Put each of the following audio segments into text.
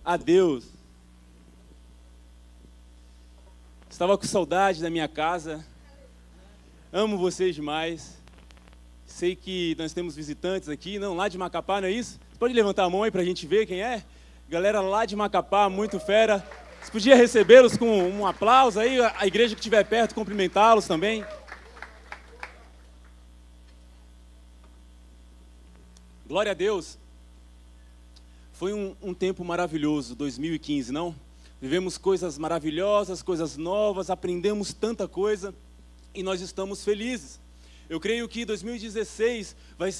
a Deus. Estava com saudade da minha casa. Amo vocês demais. Sei que nós temos visitantes aqui, não, lá de Macapá, não é isso? Você pode levantar a mão aí para a gente ver quem é? Galera lá de Macapá, muito fera. Você podia recebê-los com um aplauso aí, a igreja que estiver perto, cumprimentá-los também. Glória a Deus. Foi um tempo maravilhoso, 2015, não? Vivemos coisas maravilhosas, coisas novas, aprendemos tanta coisa e nós estamos felizes. Eu creio que em 2016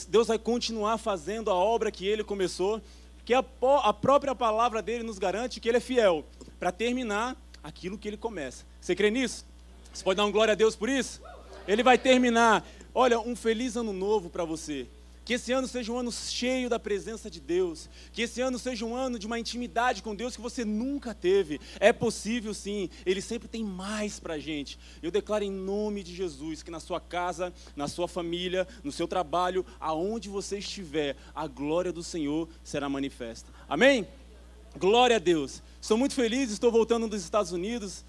Deus vai continuar fazendo a obra que Ele começou, que a própria palavra dEle nos garante que Ele é fiel para terminar aquilo que Ele começa. Você crê nisso? Você pode dar um glória a Deus por isso? Ele vai terminar. Olha, um feliz ano novo para você. Que esse ano seja um ano cheio da presença de Deus. Que esse ano seja um ano de uma intimidade com Deus que você nunca teve. É possível sim, Ele sempre tem mais para a gente. Eu declaro em nome de Jesus que na sua casa, na sua família, no seu trabalho, aonde você estiver, a glória do Senhor será manifesta. Amém? Glória a Deus. Estou muito feliz, estou voltando dos Estados Unidos.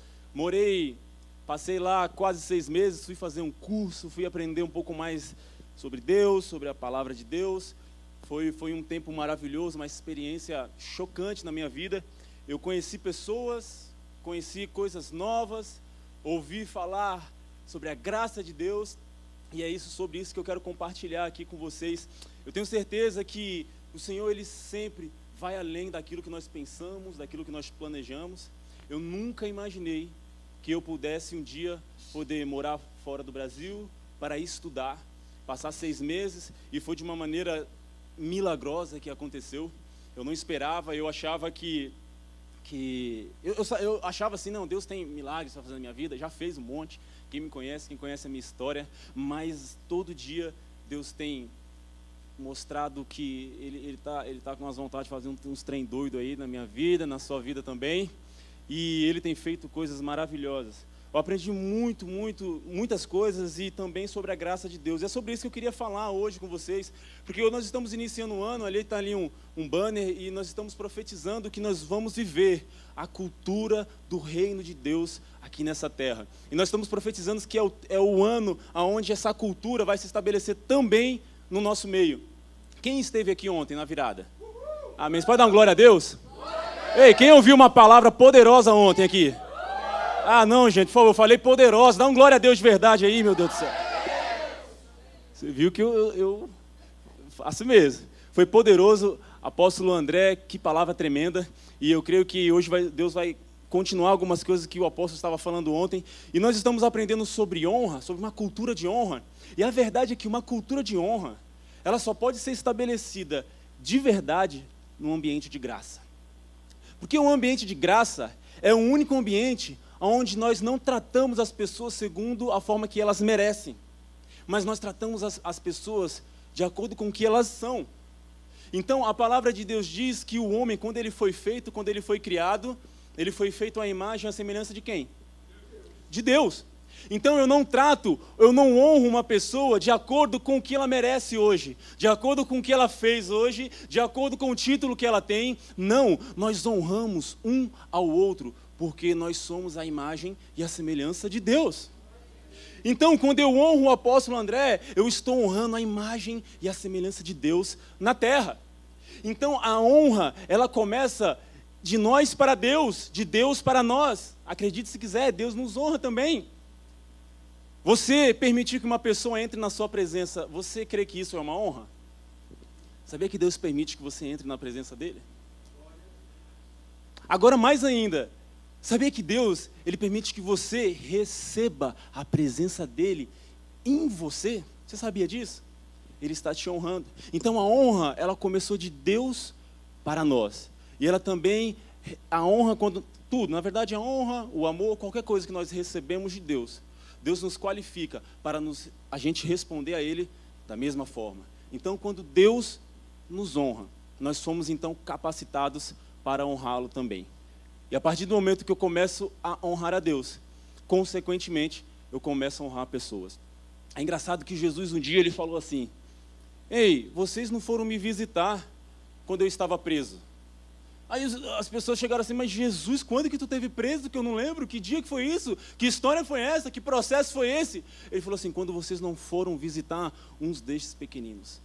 Passei lá quase 6 meses, fui fazer um curso, fui aprender um pouco mais sobre Deus, sobre a palavra de Deus. Foi um tempo maravilhoso, uma experiência chocante na minha vida. Eu conheci pessoas, conheci coisas novas, ouvi falar sobre a graça de Deus, e é sobre isso que eu quero compartilhar aqui com vocês. Eu tenho certeza que o Senhor, Ele sempre vai além daquilo que nós pensamos, daquilo que nós planejamos. Eu nunca imaginei que eu pudesse um dia poder morar fora do Brasil para estudar, passar 6 meses, e foi de uma maneira milagrosa que aconteceu. Eu não esperava, eu achava eu achava assim, não, Deus tem milagres para fazer na minha vida, já fez um monte, quem conhece a minha história, mas todo dia Deus tem mostrado que Ele tá com umas vontades de fazer uns trem doido aí na minha vida, na sua vida também, e Ele tem feito coisas maravilhosas. Eu aprendi muitas coisas e também sobre a graça de Deus. É sobre isso que eu queria falar hoje com vocês, porque nós estamos iniciando o ano, ali está um banner, e nós estamos profetizando que nós vamos viver a cultura do reino de Deus aqui nessa terra. E nós estamos profetizando que é o ano onde essa cultura vai se estabelecer também no nosso meio. Quem esteve aqui ontem na virada? Amém. Você pode dar uma glória a Deus? Ei, quem ouviu uma palavra poderosa ontem aqui? Ah, não, gente, por favor, eu falei poderosa. Dá um glória a Deus de verdade aí, meu Deus do céu. Você viu que eu faço mesmo. Foi poderoso, apóstolo André, que palavra tremenda. E eu creio que hoje Deus vai continuar algumas coisas que o apóstolo estava falando ontem. E nós estamos aprendendo sobre honra, sobre uma cultura de honra. E a verdade é que uma cultura de honra, ela só pode ser estabelecida de verdade num ambiente de graça. Porque um ambiente de graça é o único ambiente onde nós não tratamos as pessoas segundo a forma que elas merecem, mas nós tratamos as pessoas de acordo com o que elas são. Então, a palavra de Deus diz que o homem, quando ele foi feito, quando ele foi criado, ele foi feito à imagem e à semelhança de quem? De Deus. Então, eu não honro uma pessoa de acordo com o que ela merece hoje, de acordo com o que ela fez hoje, de acordo com o título que ela tem. Não, nós honramos um ao outro, porque nós somos a imagem e a semelhança de Deus. Então, quando eu honro o apóstolo André, eu estou honrando a imagem e a semelhança de Deus na terra. Então, a honra, ela começa de nós para Deus, de Deus para nós. Acredite se quiser, Deus nos honra também. Você permitir que uma pessoa entre na sua presença, você crê que isso é uma honra? Sabia que Deus permite que você entre na presença dele? Agora, mais ainda, sabia que Deus, Ele permite que você receba a presença dEle em você? Você sabia disso? Ele está te honrando. Então a honra, ela começou de Deus para nós. E ela também, a honra, na verdade a honra, o amor, qualquer coisa que nós recebemos de Deus, Deus nos qualifica para a gente responder a Ele da mesma forma. Então quando Deus nos honra, nós somos então capacitados para honrá-lo também. E a partir do momento que eu começo a honrar a Deus, consequentemente, eu começo a honrar pessoas. É engraçado que Jesus um dia ele falou assim: ei, vocês não foram me visitar quando eu estava preso. Aí as pessoas chegaram assim, mas Jesus, quando que tu teve preso, que eu não lembro? Que dia que foi isso? Que história foi essa? Que processo foi esse? Ele falou assim, quando vocês não foram visitar uns destes pequeninos.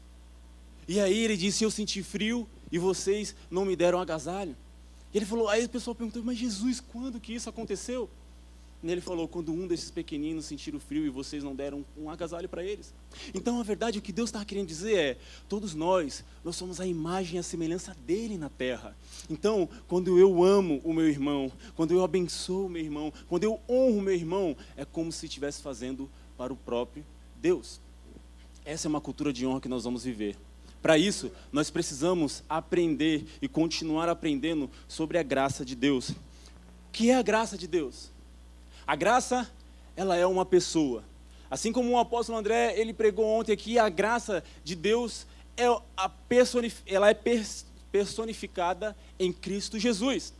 E aí ele disse, eu senti frio e vocês não me deram agasalho. E ele falou, aí o pessoal perguntou, mas Jesus, quando que isso aconteceu? E ele falou, quando um desses pequeninos sentiram frio e vocês não deram um agasalho para eles. Então, a verdade, o que Deus está querendo dizer é, todos nós somos a imagem e a semelhança dele na terra. Então, quando eu amo o meu irmão, quando eu abençoo o meu irmão, quando eu honro o meu irmão, é como se estivesse fazendo para o próprio Deus. Essa é uma cultura de honra que nós vamos viver. Para isso, nós precisamos aprender e continuar aprendendo sobre a graça de Deus. O que é a graça de Deus? A graça, ela é uma pessoa. Assim como o apóstolo André, ele pregou ontem aqui, a graça de Deus ela é personificada em Cristo Jesus.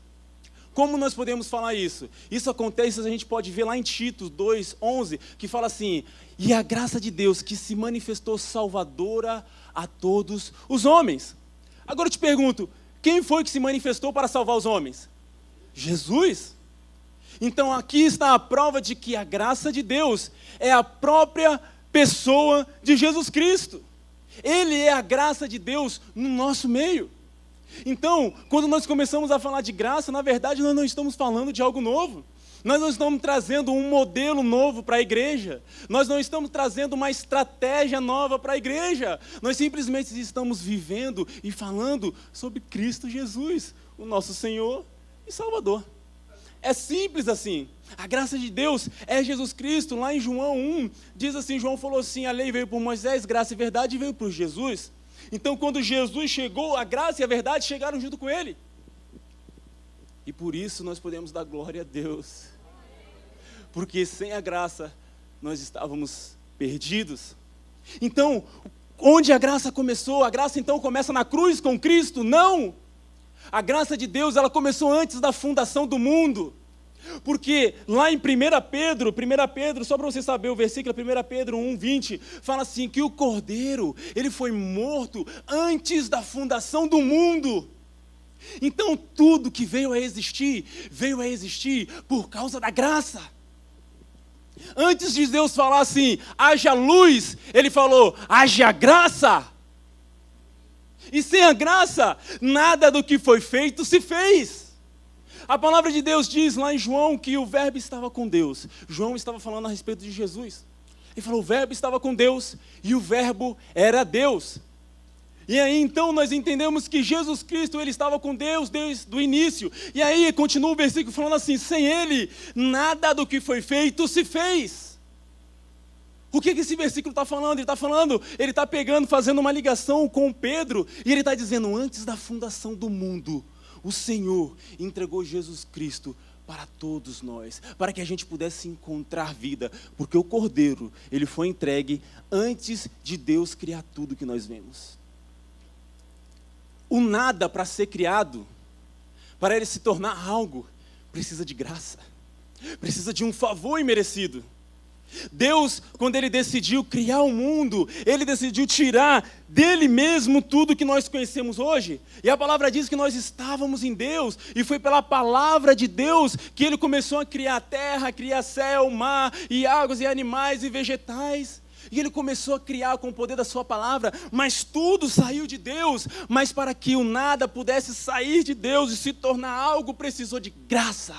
Como nós podemos falar isso? Isso acontece, a gente pode ver lá em Tito 2:11, que fala assim, e a graça de Deus que se manifestou salvadora a todos os homens. Agora eu te pergunto, quem foi que se manifestou para salvar os homens? Jesus. Então aqui está a prova de que a graça de Deus é a própria pessoa de Jesus Cristo. Ele é a graça de Deus no nosso meio. Então, quando nós começamos a falar de graça, na verdade nós não estamos falando de algo novo. Nós não estamos trazendo um modelo novo para a igreja. Nós não estamos trazendo uma estratégia nova para a igreja. Nós simplesmente estamos vivendo e falando sobre Cristo Jesus, o nosso Senhor e Salvador. É simples assim. A graça de Deus é Jesus Cristo. Lá em João 1, diz assim, João falou assim, a lei veio por Moisés, graça e verdade veio por Jesus. Então, quando Jesus chegou, a graça e a verdade chegaram junto com ele. E por isso nós podemos dar glória a Deus. Porque sem a graça, nós estávamos perdidos. Então, onde a graça começou? A graça então começa na cruz com Cristo? Não! A graça de Deus, ela começou antes da fundação do mundo. Porque lá em 1 Pedro, só para você saber o versículo, 1 Pedro 1:20, fala assim, que o Cordeiro, ele foi morto antes da fundação do mundo. Então tudo que veio a existir por causa da graça. Antes de Deus falar assim, haja luz, ele falou, haja graça. E sem a graça, nada do que foi feito se fez. A palavra de Deus diz lá em João que o verbo estava com Deus. João estava falando a respeito de Jesus. Ele falou, o verbo estava com Deus e o verbo era Deus. E aí então nós entendemos que Jesus Cristo, ele estava com Deus desde o início. E aí continua o versículo falando assim, sem ele, nada do que foi feito se fez. O que esse versículo está falando? Ele está pegando, fazendo uma ligação com Pedro, e ele está dizendo, antes da fundação do mundo, o Senhor entregou Jesus Cristo para todos nós, para que a gente pudesse encontrar vida, porque o Cordeiro, ele foi entregue antes de Deus criar tudo que nós vemos. O nada, para ser criado, para ele se tornar algo, precisa de graça, precisa de um favor imerecido. Deus, quando ele decidiu criar o mundo, ele decidiu tirar dele mesmo tudo que nós conhecemos hoje. E a palavra diz que nós estávamos em Deus, e foi pela palavra de Deus que ele começou a criar a terra, criar céu, mar, e águas, e animais, e vegetais. E ele começou a criar com o poder da sua palavra, mas tudo saiu de Deus. Mas para que o nada pudesse sair de Deus e se tornar algo, precisou de graça.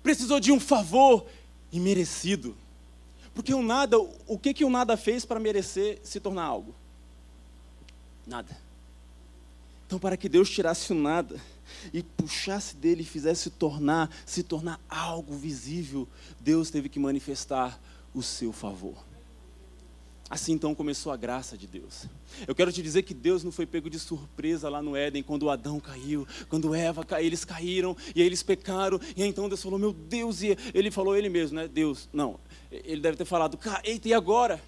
Precisou de um favor imerecido. Porque o nada, o que o nada fez para merecer se tornar algo? Nada. Então, para que Deus tirasse o nada e puxasse dele e fizesse se tornar algo visível, Deus teve que manifestar o seu favor. Assim então começou a graça de Deus. Eu quero te dizer que Deus não foi pego de surpresa lá no Éden, quando Adão caiu, quando Eva caiu, eles caíram, e aí eles pecaram, e aí então Deus falou, meu Deus, e ele falou ele mesmo, né? Deus, não, ele deve ter falado, eita, e agora?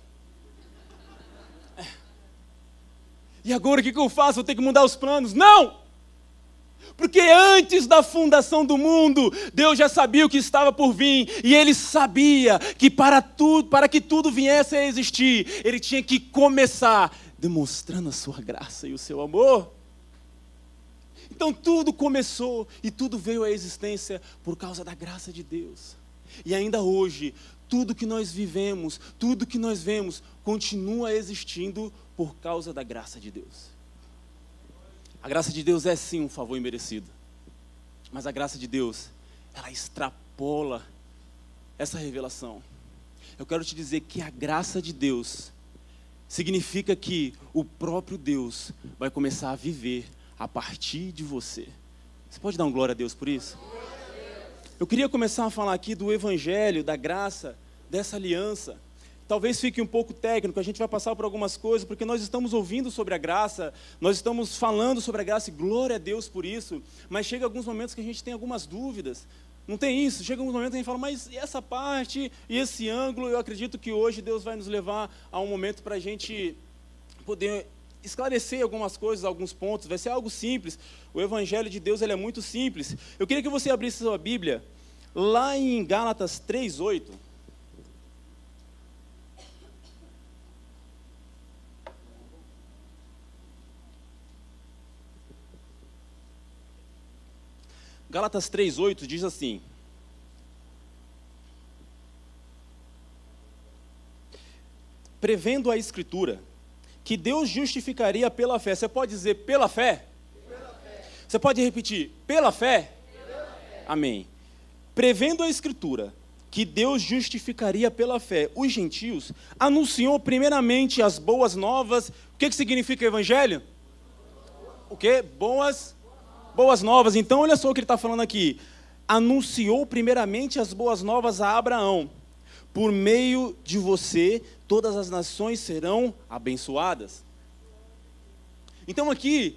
E agora o que eu faço? Vou ter que mudar os planos? Não! Porque antes da fundação do mundo, Deus já sabia o que estava por vir, e Ele sabia que para que tudo viesse a existir, Ele tinha que começar demonstrando a sua graça e o seu amor. Então tudo começou e tudo veio à existência por causa da graça de Deus. E ainda hoje, tudo que nós vivemos, tudo que nós vemos, continua existindo por causa da graça de Deus. A graça de Deus é sim um favor imerecido. Mas a graça de Deus, ela extrapola essa revelação. Eu quero te dizer que a graça de Deus significa que o próprio Deus vai começar a viver a partir de você. Você pode dar um glória a Deus por isso? Eu queria começar a falar aqui do evangelho, da graça, dessa aliança. Talvez fique um pouco técnico, a gente vai passar por algumas coisas, porque nós estamos ouvindo sobre a graça, nós estamos falando sobre a graça, e glória a Deus por isso, mas chega alguns momentos que a gente tem algumas dúvidas. Não tem isso? Chega alguns momentos que a gente fala, mas e essa parte, e esse ângulo? Eu acredito que hoje Deus vai nos levar a um momento para a gente poder esclarecer algumas coisas, alguns pontos. Vai ser algo simples. O evangelho de Deus, ele é muito simples. Eu queria que você abrisse sua Bíblia lá em Gálatas 3:8. Gálatas 3:8 diz assim: prevendo a Escritura que Deus justificaria pela fé. Você pode dizer pela fé? Pela fé. Você pode repetir pela fé? Pela fé. Amém. Prevendo a Escritura que Deus justificaria pela fé os gentios, anunciou primeiramente as boas novas. O que significa evangelho? O quê? Boas novas. Então, olha só o que ele está falando aqui. Anunciou primeiramente as boas novas a Abraão. Por meio de você, todas as nações serão abençoadas. Então aqui,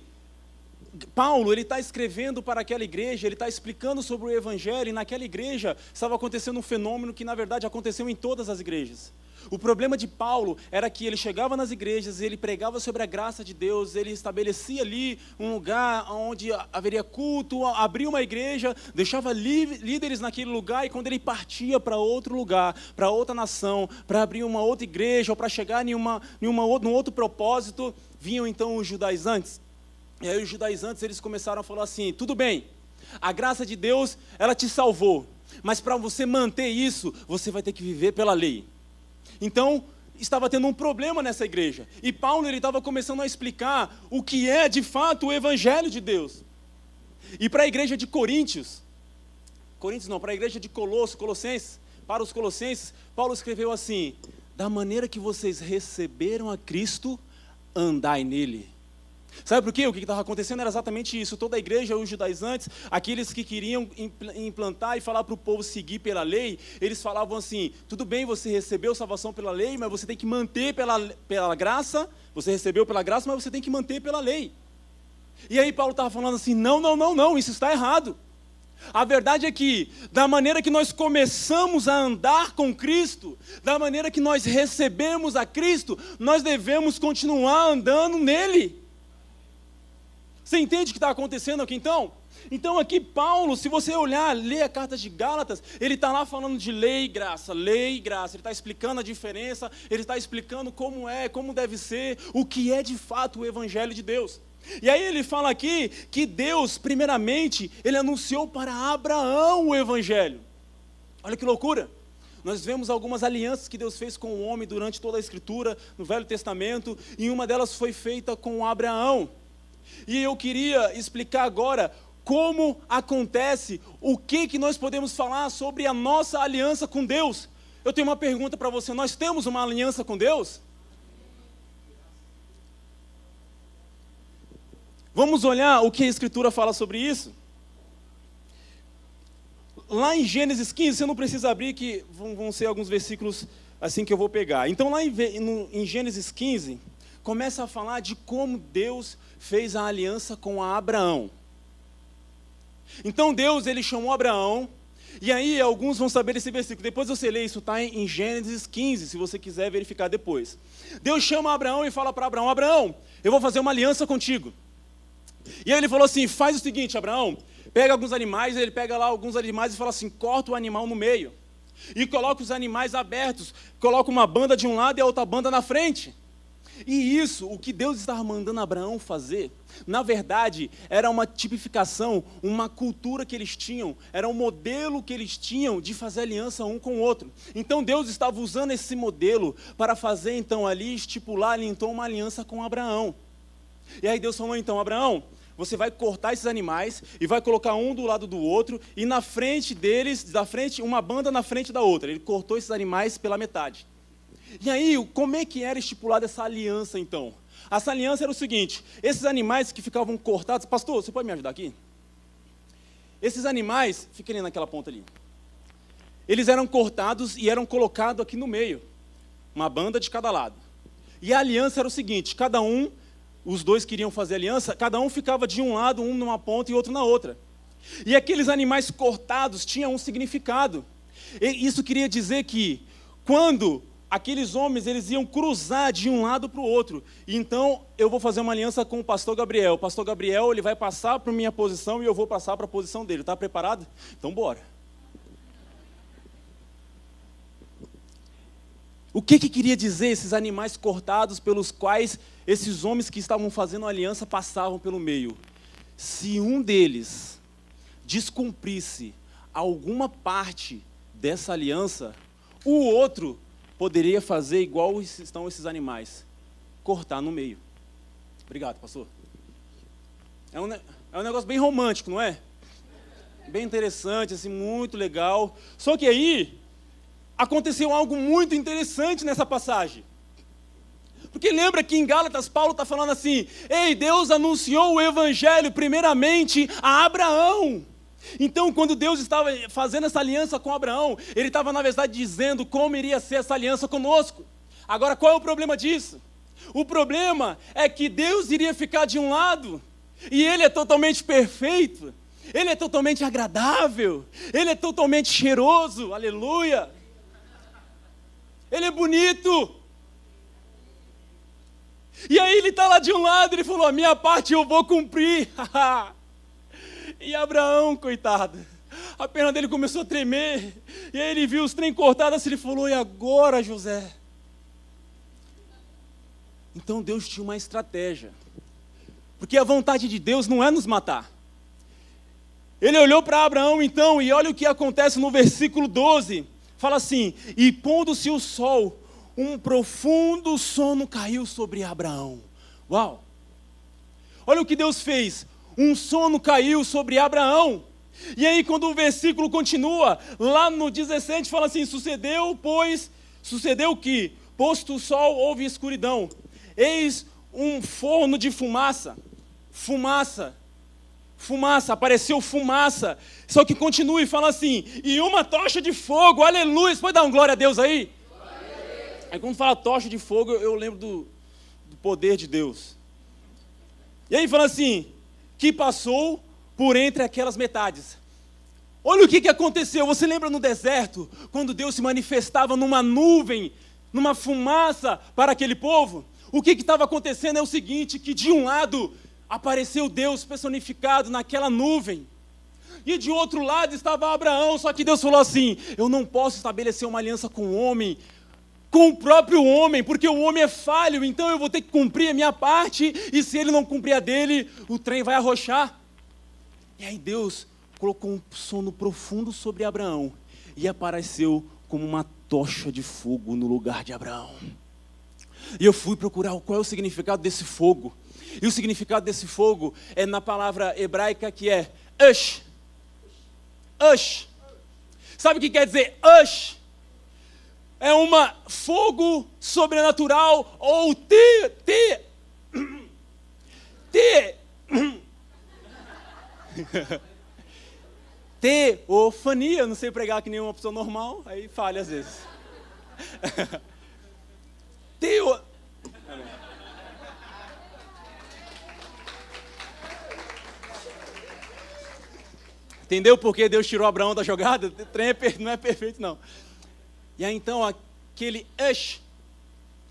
Paulo, ele está escrevendo para aquela igreja, ele está explicando sobre o evangelho, e naquela igreja estava acontecendo um fenômeno que na verdade aconteceu em todas as igrejas. O problema de Paulo era que ele chegava nas igrejas, ele pregava sobre a graça de Deus, ele estabelecia ali um lugar onde haveria culto, abria uma igreja, deixava líderes naquele lugar, e quando ele partia para outro lugar, para outra nação, para abrir uma outra igreja, ou para chegar num outro propósito, vinham então os judaizantes. E aí os judaizantes, eles começaram a falar assim: tudo bem, a graça de Deus, ela te salvou, mas para você manter isso, você vai ter que viver pela lei. Então, estava tendo um problema nessa igreja. E Paulo, ele estava começando a explicar o que é, de fato, o evangelho de Deus. E para a igreja de para a igreja de Colossenses, para os colossenses, Paulo escreveu assim: da maneira que vocês receberam a Cristo, andai nele. Sabe por quê? O que estava acontecendo era exatamente isso. Toda a igreja, os judaizantes, aqueles que queriam implantar e falar para o povo seguir pela lei, eles falavam assim: tudo bem, você recebeu salvação pela lei, mas você tem que manter pela graça. Você recebeu pela graça, mas você tem que manter pela lei. E aí Paulo estava falando assim: não, isso está errado. A verdade é que, da maneira que nós começamos a andar com Cristo, da maneira que nós recebemos a Cristo, nós devemos continuar andando nele. Você entende o que está acontecendo aqui então? Então aqui Paulo, se você olhar, ler a carta de Gálatas, ele está lá falando de lei e graça, ele está explicando a diferença, ele está explicando como é, como deve ser, o que é de fato o evangelho de Deus. E aí ele fala aqui que Deus, primeiramente, ele anunciou para Abraão o evangelho. Olha que loucura! Nós vemos algumas alianças que Deus fez com o homem durante toda a Escritura, no Velho Testamento, e uma delas foi feita com Abraão. E eu queria explicar agora como acontece, o que nós podemos falar sobre a nossa aliança com Deus. Eu tenho uma pergunta para você: nós temos uma aliança com Deus? Vamos olhar o que a Escritura fala sobre isso? Lá em Gênesis 15, você não precisa abrir, que vão ser alguns versículos assim que eu vou pegar. Então lá em Gênesis 15, começa a falar de como Deus fez a aliança com Abraão. Então Deus, ele chamou Abraão, e aí alguns vão saber esse versículo, depois você lê isso, está em Gênesis 15, se você quiser verificar depois. Deus chama Abraão e fala para Abraão: Abraão, eu vou fazer uma aliança contigo. E aí ele falou assim: faz o seguinte, Abraão, pega alguns animais, ele pega lá alguns animais e fala assim: corta o animal no meio, e coloca os animais abertos, coloca uma banda de um lado e a outra banda na frente. E isso, o que Deus estava mandando Abraão fazer, na verdade, era uma tipificação, uma cultura que eles tinham, era um modelo que eles tinham de fazer aliança um com o outro. Então Deus estava usando esse modelo para fazer então ali, estipular ali então uma aliança com Abraão. E aí Deus falou então, Abraão, você vai cortar esses animais e vai colocar um do lado do outro e na frente deles, uma banda na frente da outra. Ele cortou esses animais pela metade. E aí, como é que era estipulada essa aliança, então? Essa aliança era o seguinte, esses animais que ficavam cortados... Pastor, você pode me ajudar aqui? Esses animais, fiquem ali naquela ponta ali. Eles eram cortados e eram colocados aqui no meio. Uma banda de cada lado. E a aliança era o seguinte, cada um, os dois queriam fazer aliança, cada um ficava de um lado, um numa ponta e outro na outra. E aqueles animais cortados tinham um significado. E isso queria dizer que, quando... aqueles homens, eles iam cruzar de um lado para o outro. E então, eu vou fazer uma aliança com o pastor Gabriel. O pastor Gabriel, ele vai passar para a minha posição e eu vou passar para a posição dele. Está preparado? Então, bora. O que queria dizer esses animais cortados pelos quais esses homens que estavam fazendo a aliança passavam pelo meio? Se um deles descumprisse alguma parte dessa aliança, o outro poderia fazer igual estão esses animais, cortar no meio. Obrigado, pastor. É um negócio bem romântico, não é? Bem interessante, assim, muito legal. Só que aí, aconteceu algo muito interessante nessa passagem. Porque lembra que em Gálatas, Paulo está falando assim, ei, Deus anunciou o evangelho primeiramente a Abraão. Então, quando Deus estava fazendo essa aliança com Abraão, Ele estava, na verdade, dizendo como iria ser essa aliança conosco. Agora, qual é o problema disso? O problema é que Deus iria ficar de um lado, e Ele é totalmente perfeito, Ele é totalmente agradável, Ele é totalmente cheiroso, aleluia. Ele é bonito. E aí Ele está lá de um lado, Ele falou, a minha parte eu vou cumprir. E Abraão, coitado, a perna dele começou a tremer, e aí ele viu os trem cortados, ele falou, e agora, José? Então Deus tinha uma estratégia, porque a vontade de Deus não é nos matar. Ele olhou para Abraão então, e olha o que acontece no versículo 12, fala assim, e pondo-se o sol, um profundo sono caiu sobre Abraão. Uau! Olha o que Deus fez. Um sono caiu sobre Abraão. E aí quando o versículo continua, lá no 17 fala assim, sucedeu que, posto o sol, houve escuridão. Eis um forno de fumaça, apareceu fumaça. Só que continua e fala assim, e uma tocha de fogo, aleluia, você pode dar um glória a Deus aí? Aí quando fala tocha de fogo, eu lembro do poder de Deus. E aí fala assim, que passou por entre aquelas metades. Olha o que aconteceu, você lembra no deserto, quando Deus se manifestava numa nuvem, numa fumaça para aquele povo? O que estava acontecendo é o seguinte, que de um lado apareceu Deus personificado naquela nuvem, e de outro lado estava Abraão, só que Deus falou assim, eu não posso estabelecer uma aliança com o homem, com o próprio homem, porque o homem é falho, então eu vou ter que cumprir a minha parte, e se ele não cumprir a dele, o trem vai arrochar. E aí Deus colocou um sono profundo sobre Abraão, e apareceu como uma tocha de fogo no lugar de Abraão. E eu fui procurar qual é o significado desse fogo, e o significado desse fogo é na palavra hebraica que é Ush. Ush. Sabe o que quer dizer Ush? É uma fogo sobrenatural ou teofania. Não sei pregar que nem uma pessoa normal, aí falha às vezes. Entendeu por que Deus tirou Abraão da jogada? O trem não é perfeito, não. E aí então, aquele Ush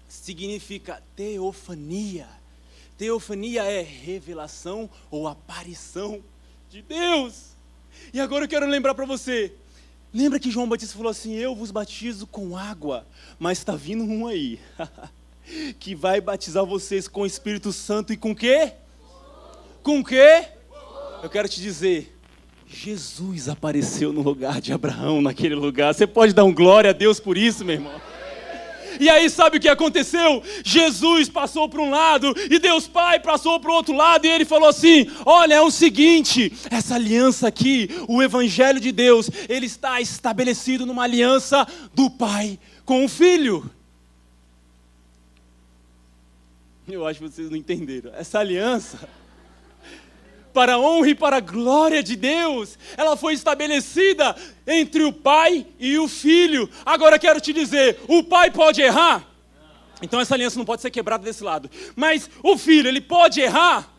significa teofania. Teofania é revelação ou aparição de Deus. E agora eu quero lembrar para você. Lembra que João Batista falou assim, eu vos batizo com água, mas está vindo um aí. que vai batizar vocês com o Espírito Santo e com o quê? Com o quê? Eu quero te dizer, Jesus apareceu no lugar de Abraão, naquele lugar. Você pode dar um glória a Deus por isso, meu irmão? E aí sabe o que aconteceu? Jesus passou para um lado e Deus Pai passou para o outro lado e ele falou assim, olha, é o seguinte, essa aliança aqui, o Evangelho de Deus, ele está estabelecido numa aliança do Pai com o Filho. Eu acho que vocês não entenderam. Essa aliança, para a honra e para a glória de Deus, ela foi estabelecida entre o Pai e o Filho. Agora quero te dizer, o Pai pode errar? Então essa aliança não pode ser quebrada desse lado. Mas o Filho, ele pode errar?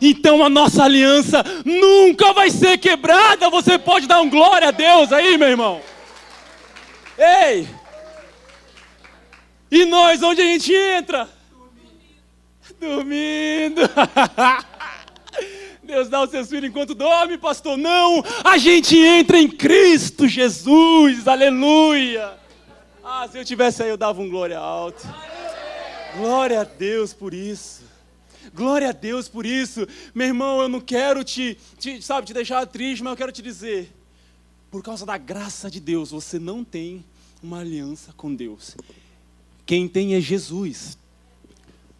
Então a nossa aliança nunca vai ser quebrada. Você pode dar um glória a Deus aí, meu irmão? Ei! E nós, onde a gente entra? Dormindo. Deus dá o seu filho enquanto dorme, pastor. Não, a gente entra em Cristo Jesus, aleluia. Ah, se eu tivesse aí eu dava um glória alto. Glória a Deus por isso. Glória a Deus por isso. Meu irmão, eu não quero te deixar triste, mas eu quero te dizer, por causa da graça de Deus, você não tem uma aliança com Deus. Quem tem é Jesus.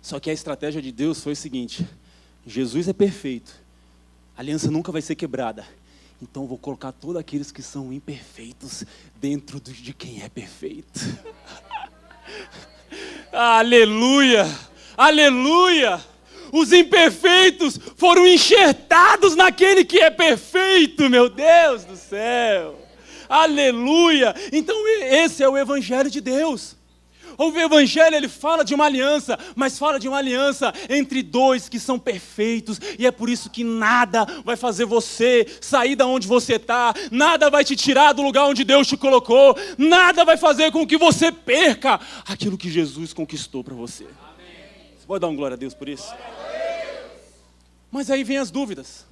Só que a estratégia de Deus foi o seguinte, Jesus é perfeito. A aliança nunca vai ser quebrada. Então eu vou colocar todos aqueles que são imperfeitos dentro de quem é perfeito. Aleluia! Aleluia! Os imperfeitos foram enxertados naquele que é perfeito, meu Deus do céu! Aleluia! Então esse é o Evangelho de Deus. O Evangelho, ele fala de uma aliança, mas fala de uma aliança entre dois que são perfeitos, e é por isso que nada vai fazer você sair da onde você está, nada vai te tirar do lugar onde Deus te colocou, nada vai fazer com que você perca aquilo que Jesus conquistou para você. Amém. Você pode dar um glória a Deus por isso? Mas aí vem as dúvidas.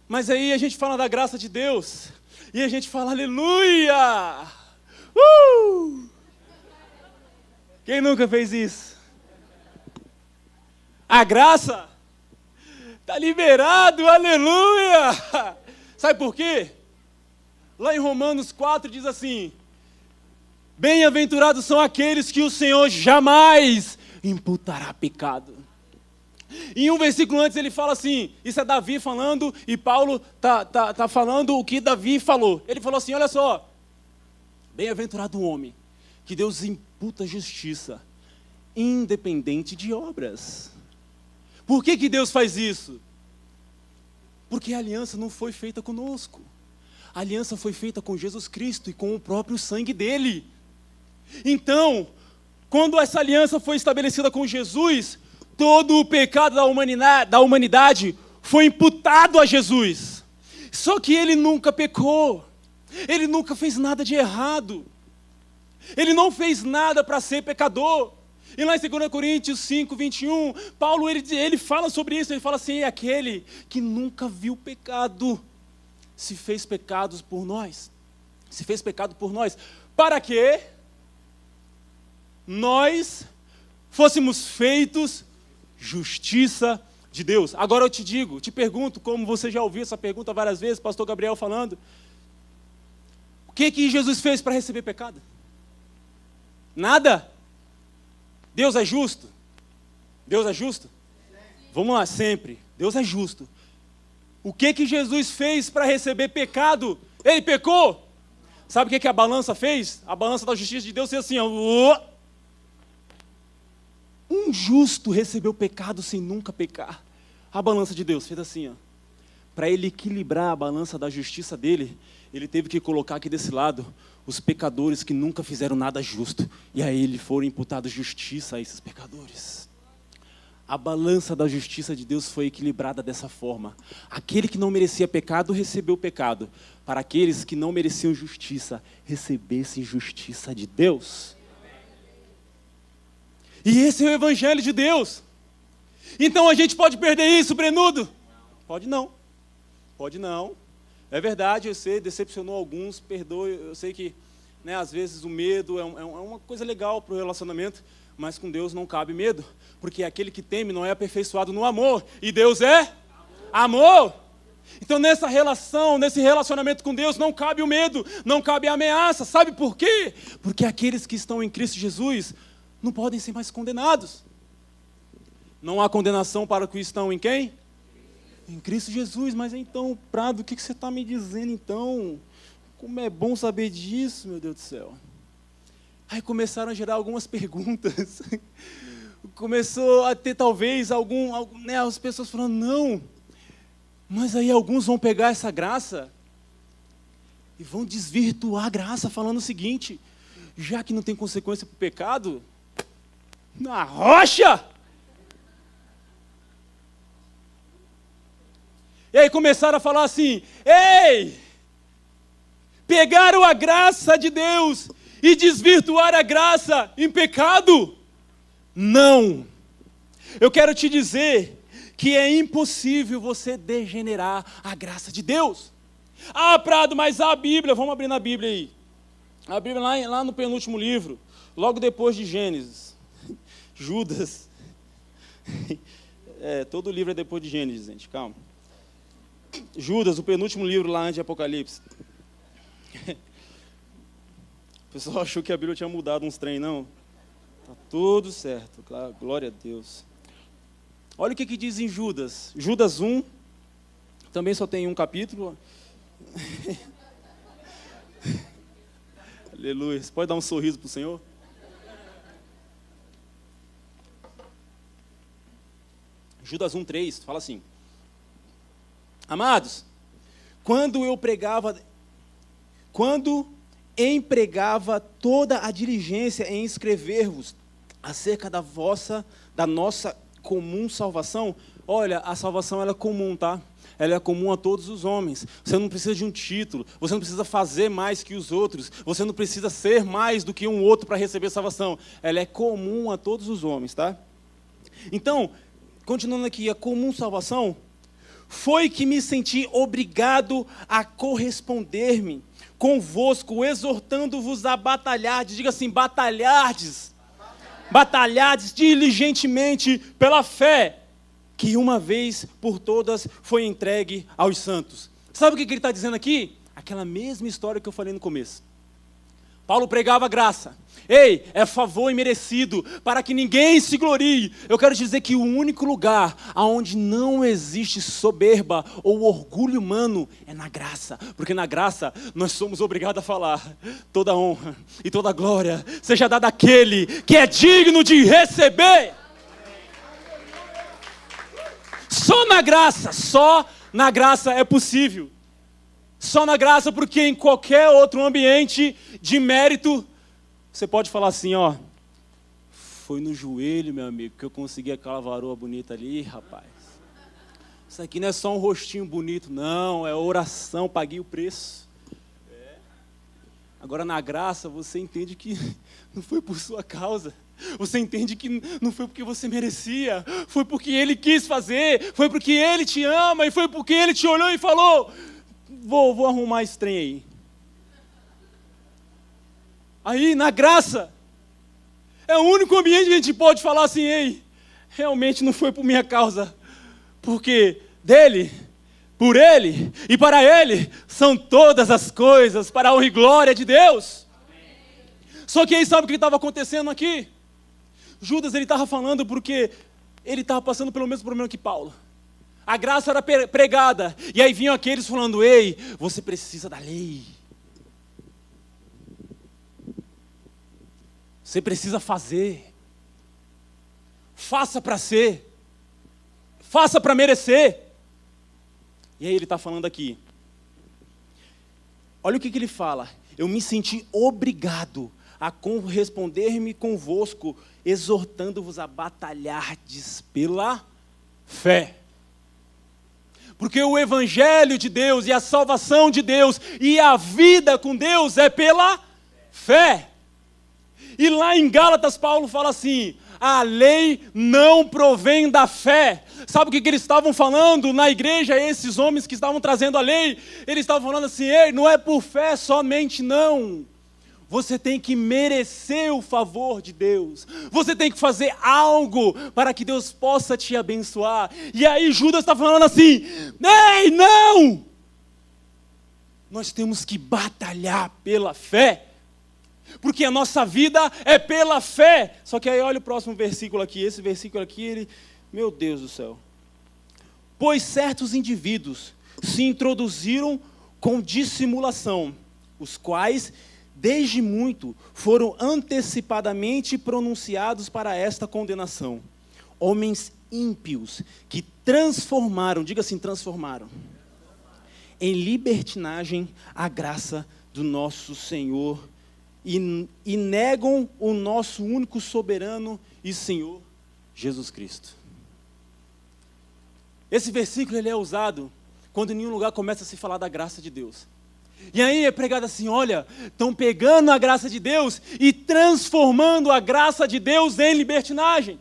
Mas aí a gente fala da graça de Deus, e a gente fala, aleluia! Quem nunca fez isso? A graça está liberado, aleluia! Sabe por quê? Lá em Romanos 4 diz assim, bem-aventurados são aqueles que o Senhor jamais imputará pecado. Em um versículo antes ele fala assim, isso é Davi falando, e Paulo tá falando o que Davi falou. Ele falou assim, olha só, bem-aventurado o homem, que Deus imputa justiça, independente de obras. Por que Deus faz isso? Porque a aliança não foi feita conosco. A aliança foi feita com Jesus Cristo e com o próprio sangue dele. Então, quando essa aliança foi estabelecida com Jesus, todo o pecado da humanidade foi imputado a Jesus. Só que ele nunca pecou. Ele nunca fez nada de errado. Ele não fez nada para ser pecador. E lá em 2 Coríntios 5, 21, Paulo ele fala sobre isso. Ele fala assim, aquele que nunca viu pecado, se fez pecados por nós. Se fez pecado por nós. Para que nós fôssemos feitos justiça de Deus. Agora eu te pergunto, como você já ouviu essa pergunta várias vezes, pastor Gabriel falando. O que Jesus fez para receber pecado? Nada? Deus é justo? Deus é justo? Vamos lá, sempre. Deus é justo. O que Jesus fez para receber pecado? Ele pecou? Sabe o que a balança fez? A balança da justiça de Deus fez assim, ó. Um justo recebeu pecado sem nunca pecar. A balança de Deus fez assim, ó. Para ele equilibrar a balança da justiça dele, ele teve que colocar aqui desse lado os pecadores que nunca fizeram nada justo. E a ele foram imputados justiça a esses pecadores. A balança da justiça de Deus foi equilibrada dessa forma. Aquele que não merecia pecado, recebeu pecado. Para aqueles que não mereciam justiça, recebessem justiça de Deus. E esse é o Evangelho de Deus. Então a gente pode perder isso, Brenudo? Pode não. Pode não. É verdade, eu sei, decepcionou alguns, perdoe. Eu sei que, às vezes o medo é uma coisa legal para o relacionamento, mas com Deus não cabe medo, porque aquele que teme não é aperfeiçoado no amor, e Deus é amor. Então nessa relação, nesse relacionamento com Deus, não cabe o medo, não cabe a ameaça. Sabe por quê? Porque aqueles que estão em Cristo Jesus não podem ser mais condenados. Não há condenação para os que estão em quem? Em Cristo Jesus. Mas então, Prado, o que você está me dizendo então? Como é bom saber disso, meu Deus do céu. Aí começaram a gerar algumas perguntas. Começou a ter talvez as pessoas falando, não, mas aí alguns vão pegar essa graça e vão desvirtuar a graça, falando o seguinte, já que não tem consequência para o pecado, na rocha! E aí começaram a falar assim, ei, pegaram a graça de Deus e desvirtuar a graça em pecado? Não. Eu quero te dizer que é impossível você degenerar a graça de Deus. Ah, Prado, mas a Bíblia, vamos abrir na Bíblia aí. A Bíblia lá no penúltimo livro, logo depois de Gênesis. Judas. Todo livro é depois de Gênesis, gente, calma. Judas, o penúltimo livro lá antes de Apocalipse. O pessoal achou que a Bíblia tinha mudado uns trem, não? Está tudo certo, claro, glória a Deus. Olha o que diz em Judas. Judas 1, também só tem um capítulo. Aleluia. Você pode dar um sorriso para o Senhor? Judas 1:3, fala assim. Amados, quando empregava toda a diligência em escrever-vos acerca da nossa comum salvação, olha, a salvação ela é comum, tá? Ela é comum a todos os homens. Você não precisa de um título, você não precisa fazer mais que os outros, você não precisa ser mais do que um outro para receber salvação. Ela é comum a todos os homens, tá? Então, continuando aqui, a comum salvação, foi que me senti obrigado a corresponder-me convosco, exortando-vos a batalhardes, diga assim, batalhardes diligentemente pela fé, que uma vez por todas foi entregue aos santos. Sabe o que ele está dizendo aqui? Aquela mesma história que eu falei no começo. Paulo pregava graça. Ei, é favor imerecido, para que ninguém se glorie. Eu quero te dizer que o único lugar onde não existe soberba ou orgulho humano é na graça. Porque na graça nós somos obrigados a falar, toda honra e toda glória seja dada àquele que é digno de receber. Só na graça é possível. Só na graça, porque em qualquer outro ambiente de mérito, você pode falar assim, ó, foi no joelho, meu amigo, que eu consegui aquela varoa bonita ali, rapaz. Isso aqui não é só um rostinho bonito, não, é oração, paguei o preço. Agora na graça, você entende que não foi por sua causa. Você entende que não foi porque você merecia, foi porque Ele quis fazer, foi porque Ele te ama e foi porque Ele te olhou e falou, vou arrumar esse trem aí. Aí, na graça, é o único ambiente que a gente pode falar assim, ei, realmente não foi por minha causa, porque dele, por Ele e para Ele são todas as coisas para a honra e glória de Deus. Só que aí sabe o que estava acontecendo aqui? Judas, ele estava falando porque ele estava passando pelo mesmo problema que Paulo. A graça era pregada, e aí vinham aqueles falando, ei, você precisa da lei. Você precisa fazer. Faça para ser. Faça para merecer. E aí ele está falando aqui. Olha o que ele fala. Eu me senti obrigado a corresponder-me convosco, exortando-vos a batalhardes pela fé. Porque o evangelho de Deus e a salvação de Deus e a vida com Deus é pela fé. E lá em Gálatas, Paulo fala assim, a lei não provém da fé. Sabe o que eles estavam falando na igreja, esses homens que estavam trazendo a lei? Eles estavam falando assim, ei, não é por fé somente não. Você tem que merecer o favor de Deus. Você tem que fazer algo para que Deus possa te abençoar. E aí Judas está falando assim: ei, não! Nós temos que batalhar pela fé. Porque a nossa vida é pela fé. Só que aí olha o próximo versículo aqui. Esse versículo aqui, meu Deus do céu. Pois certos indivíduos se introduziram com dissimulação, os quais, desde muito, foram antecipadamente pronunciados para esta condenação. Homens ímpios que transformaram, diga assim, transformaram, em libertinagem a graça do nosso Senhor e negam o nosso único soberano e Senhor, Jesus Cristo. Esse versículo ele é usado quando em nenhum lugar começa a se falar da graça de Deus. E aí é pregado assim: olha, estão pegando a graça de Deus e transformando a graça de Deus em libertinagem.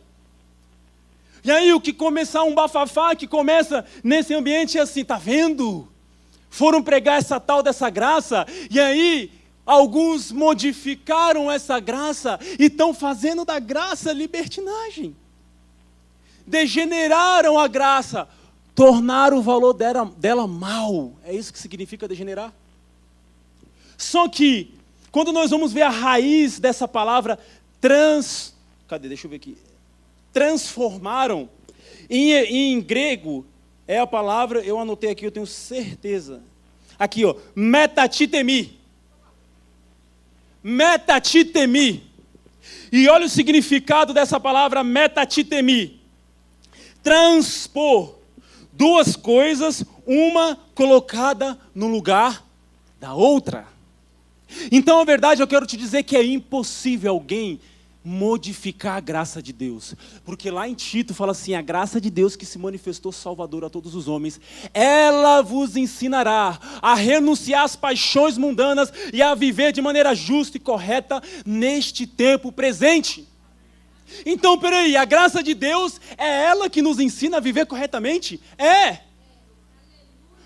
E aí o que começar um bafafá que começa nesse ambiente é assim: tá vendo? Foram pregar essa tal dessa graça, e aí alguns modificaram essa graça e estão fazendo da graça libertinagem. Degeneraram a graça, tornaram o valor dela mal. É isso que significa degenerar. Só que, quando nós vamos ver a raiz dessa palavra, deixa eu ver aqui. Transformaram. Em grego, é a palavra, eu anotei aqui, eu tenho certeza. Aqui, ó, metatitemi. Metatitemi. E olha o significado dessa palavra metatitemi. Transpor duas coisas, uma colocada no lugar da outra. Então, a verdade, eu quero te dizer que é impossível alguém modificar a graça de Deus. Porque lá em Tito fala assim: a graça de Deus que se manifestou salvador a todos os homens, ela vos ensinará a renunciar às paixões mundanas e a viver de maneira justa e correta neste tempo presente. Então, peraí, a graça de Deus é ela que nos ensina a viver corretamente? É.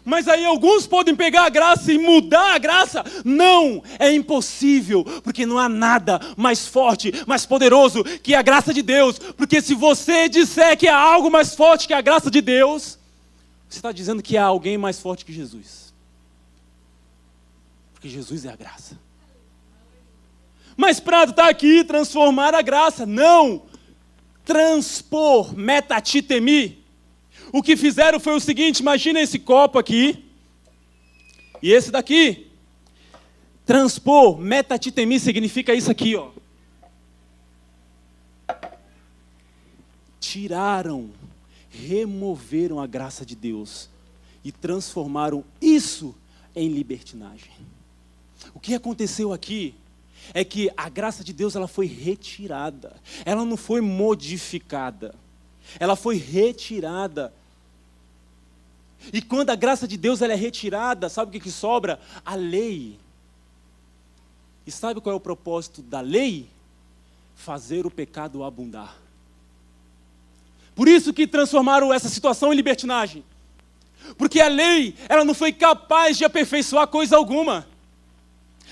Mas aí alguns podem pegar a graça e mudar a graça? Não, é impossível, porque não há nada mais forte, mais poderoso que a graça de Deus. Porque se você disser que há algo mais forte que a graça de Deus, você está dizendo que há alguém mais forte que Jesus. Porque Jesus é a graça. Mas Prado está aqui, transformar a graça. Não, transpor, metatitemi. O que fizeram foi o seguinte: imagina esse copo aqui e esse daqui. Transpor, metatitemi, significa isso aqui, ó. Tiraram, removeram a graça de Deus e transformaram isso em libertinagem. O que aconteceu aqui é que a graça de Deus ela foi retirada. Ela não foi modificada. Ela foi retirada. E quando a graça de Deus ela é retirada, sabe o que sobra? A lei. E sabe qual é o propósito da lei? Fazer o pecado abundar. Por isso que transformaram essa situação em libertinagem. Porque a lei, ela não foi capaz de aperfeiçoar coisa alguma.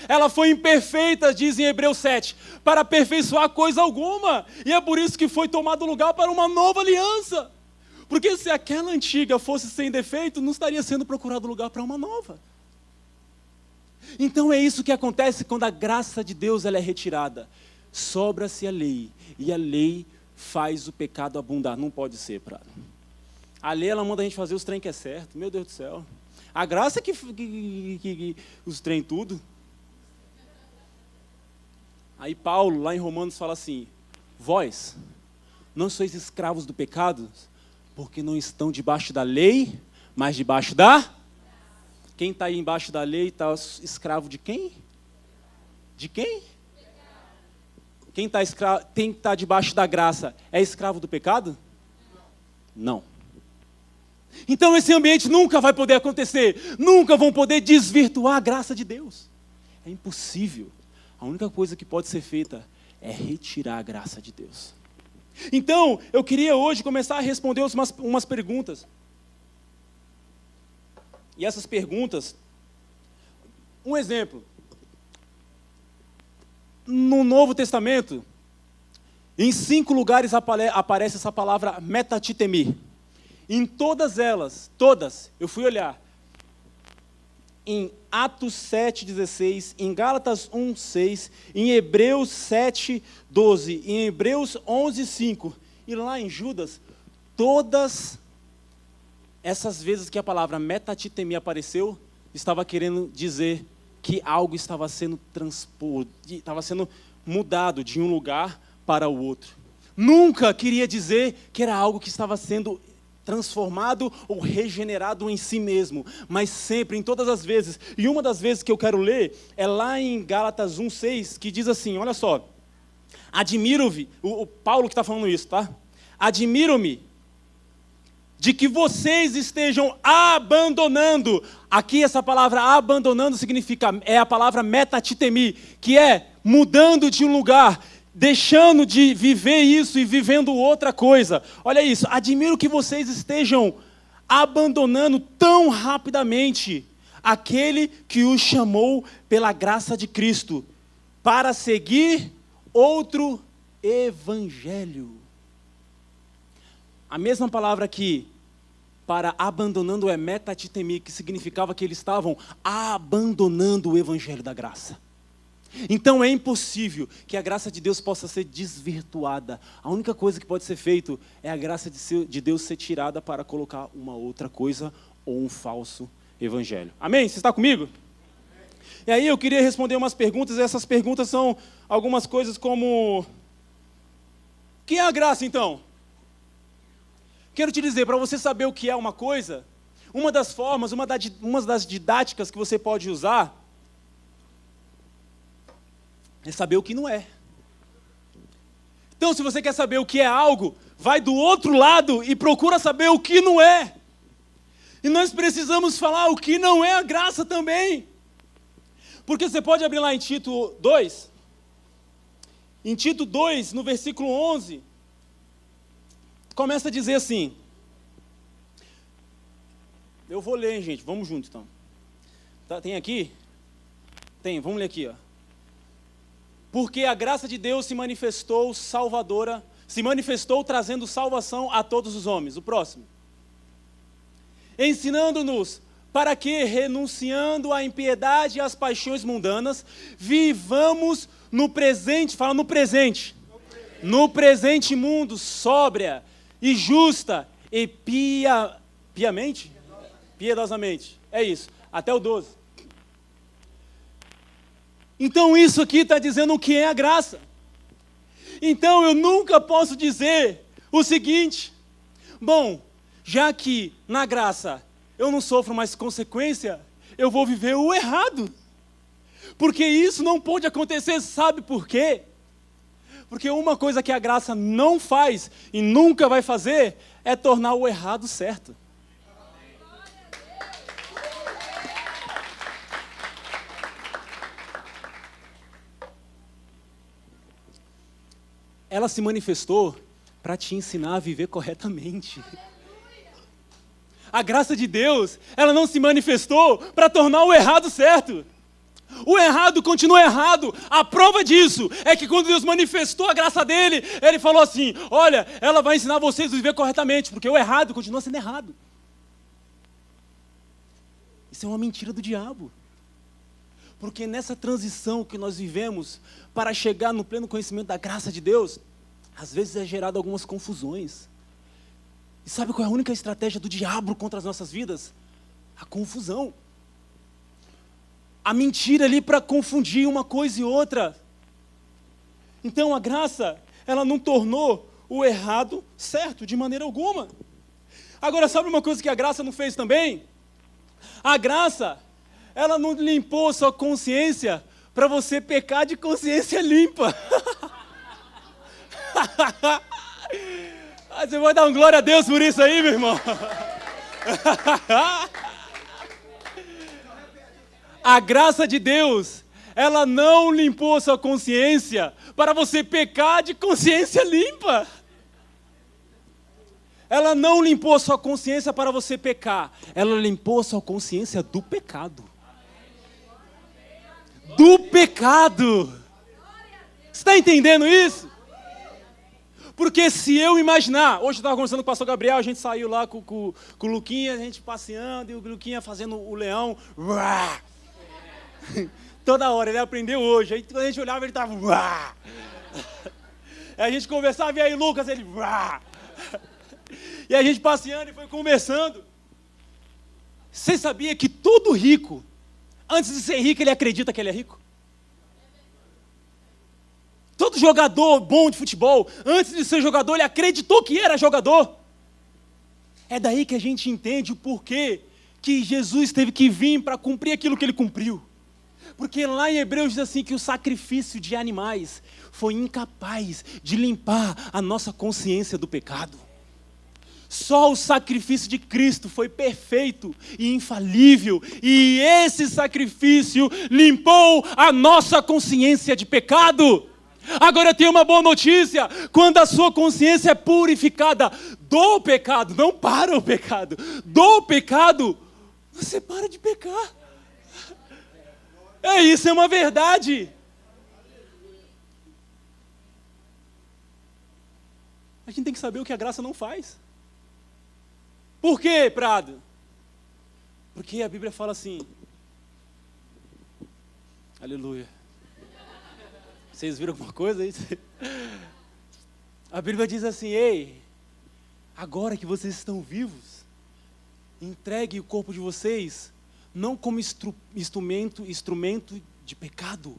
Ela foi imperfeita, diz em Hebreus 7, para aperfeiçoar coisa alguma. E é por isso que foi tomado lugar para uma nova aliança. Porque se aquela antiga fosse sem defeito, não estaria sendo procurado lugar para uma nova. Então é isso que acontece quando a graça de Deus ela é retirada. Sobra-se a lei, e a lei faz o pecado abundar. Não pode ser, Prado. A lei ela manda a gente fazer os trem que é certo. Meu Deus do céu. A graça é que os trem tudo. Aí Paulo, lá em Romanos, fala assim: vós não sois escravos do pecado, porque não estão debaixo da lei, mas debaixo da... Quem está aí embaixo da lei está escravo de quem? De quem? Quem está debaixo da graça é escravo do pecado? Não. Então esse ambiente nunca vai poder acontecer. Nunca vão poder desvirtuar a graça de Deus. É impossível. A única coisa que pode ser feita é retirar a graça de Deus. Então, eu queria hoje começar a responder umas perguntas. E essas perguntas, um exemplo. no Novo Testamento, em 5 lugares aparece essa palavra metatitemi. Em todas elas, eu fui olhar, em Atos 7,16, em Gálatas 1,6, em Hebreus 7,12, em Hebreus 11,5, e lá em Judas, todas essas vezes que a palavra metatitemi apareceu, estava querendo dizer que algo estava sendo estava sendo mudado de um lugar para o outro. Nunca queria dizer que era algo que estava sendo transformado ou regenerado em si mesmo, mas sempre, em todas as vezes. E uma das vezes que eu quero ler é lá em Gálatas 1,6, que diz assim, olha só, admiro-me, o Paulo que está falando isso, tá? Admiro-me de que vocês estejam abandonando, aqui essa palavra abandonando significa, é a palavra metatitemi, que é mudando de um lugar, deixando de viver isso e vivendo outra coisa. Olha isso, admiro que vocês estejam abandonando tão rapidamente aquele que os chamou pela graça de Cristo, para seguir outro evangelho. A mesma palavra aqui, para abandonando, é metatitemi, que significava que eles estavam abandonando o evangelho da graça. Então é impossível que a graça de Deus possa ser desvirtuada. A única coisa que pode ser feito é a graça de Deus ser tirada para colocar uma outra coisa ou um falso evangelho. Amém? Você está comigo? E aí eu queria responder umas perguntas, e essas perguntas são algumas coisas como: o que é a graça então? Quero te dizer, para você saber o que é uma coisa, uma das formas, uma das didáticas que você pode usar é saber o que não é. Então, se você quer saber o que é algo, vai do outro lado e procura saber o que não é. E nós precisamos falar o que não é a graça também. Porque você pode abrir lá em Tito 2. Em Tito 2, no versículo 11, começa a dizer assim. Eu vou ler, hein, gente. Vamos junto, então. Tá, tem aqui? Tem, vamos ler aqui, ó. Porque a graça de Deus se manifestou salvadora, se manifestou trazendo salvação a todos os homens. O próximo. Ensinando-nos para que, renunciando à impiedade e às paixões mundanas, vivamos no presente, fala no presente, no presente mundo, sóbria e justa e piedosamente. É isso, até o 12. Então isso aqui está dizendo o que é a graça. Então eu nunca posso dizer o seguinte: bom, já que na graça eu não sofro mais consequência, eu vou viver o errado. Porque isso não pode acontecer, sabe por quê? Porque uma coisa que a graça não faz e nunca vai fazer é tornar o errado certo. Ela se manifestou para te ensinar a viver corretamente. A graça de Deus, ela não se manifestou para tornar o errado certo. O errado continua errado. A prova disso é que quando Deus manifestou a graça dele, ele falou assim: olha, ela vai ensinar vocês a viver corretamente, porque o errado continua sendo errado. Isso é uma mentira do diabo. Porque nessa transição que nós vivemos para chegar no pleno conhecimento da graça de Deus, às vezes é gerado algumas confusões. E sabe qual é a única estratégia do diabo contra as nossas vidas? A confusão. A mentira ali para confundir uma coisa e outra. Então a graça, ela não tornou o errado certo de maneira alguma. Agora, sabe uma coisa que a graça não fez também? A graça, ela não limpou sua consciência para você pecar de consciência limpa. Você vai dar um glória a Deus por isso aí, meu irmão? A graça de Deus, ela não limpou sua consciência para você pecar de consciência limpa. Ela não limpou sua consciência para você pecar. Ela limpou sua consciência do pecado. Do pecado. Você está entendendo isso? Porque se eu imaginar, hoje eu estava conversando com o pastor Gabriel, a gente saiu lá com o Luquinha, a gente passeando, e o Luquinha fazendo o leão. Uá! Toda hora, ele aprendeu hoje. Aí quando a gente olhava, ele estava. Uá! Aí a gente conversava, e aí Lucas, ele. Uá! E a gente passeando e foi conversando. Você sabia que todo rico, antes de ser rico, ele acredita que ele é rico? Todo jogador bom de futebol, antes de ser jogador, ele acreditou que era jogador. É daí que a gente entende o porquê que Jesus teve que vir para cumprir aquilo que ele cumpriu. Porque lá em Hebreus diz assim que o sacrifício de animais foi incapaz de limpar a nossa consciência do pecado. Só o sacrifício de Cristo foi perfeito e infalível, e esse sacrifício limpou a nossa consciência de pecado. Agora eu tenho uma boa notícia: quando a sua consciência é purificada do pecado, não para o pecado, do pecado, você para de pecar. Isso é uma verdade. A gente tem que saber o que a graça não faz. Por quê, Prado? Porque a Bíblia fala assim, aleluia. Vocês viram alguma coisa aí? A Bíblia diz assim, ei, agora que vocês estão vivos, entregue o corpo de vocês, não como instrumento de pecado,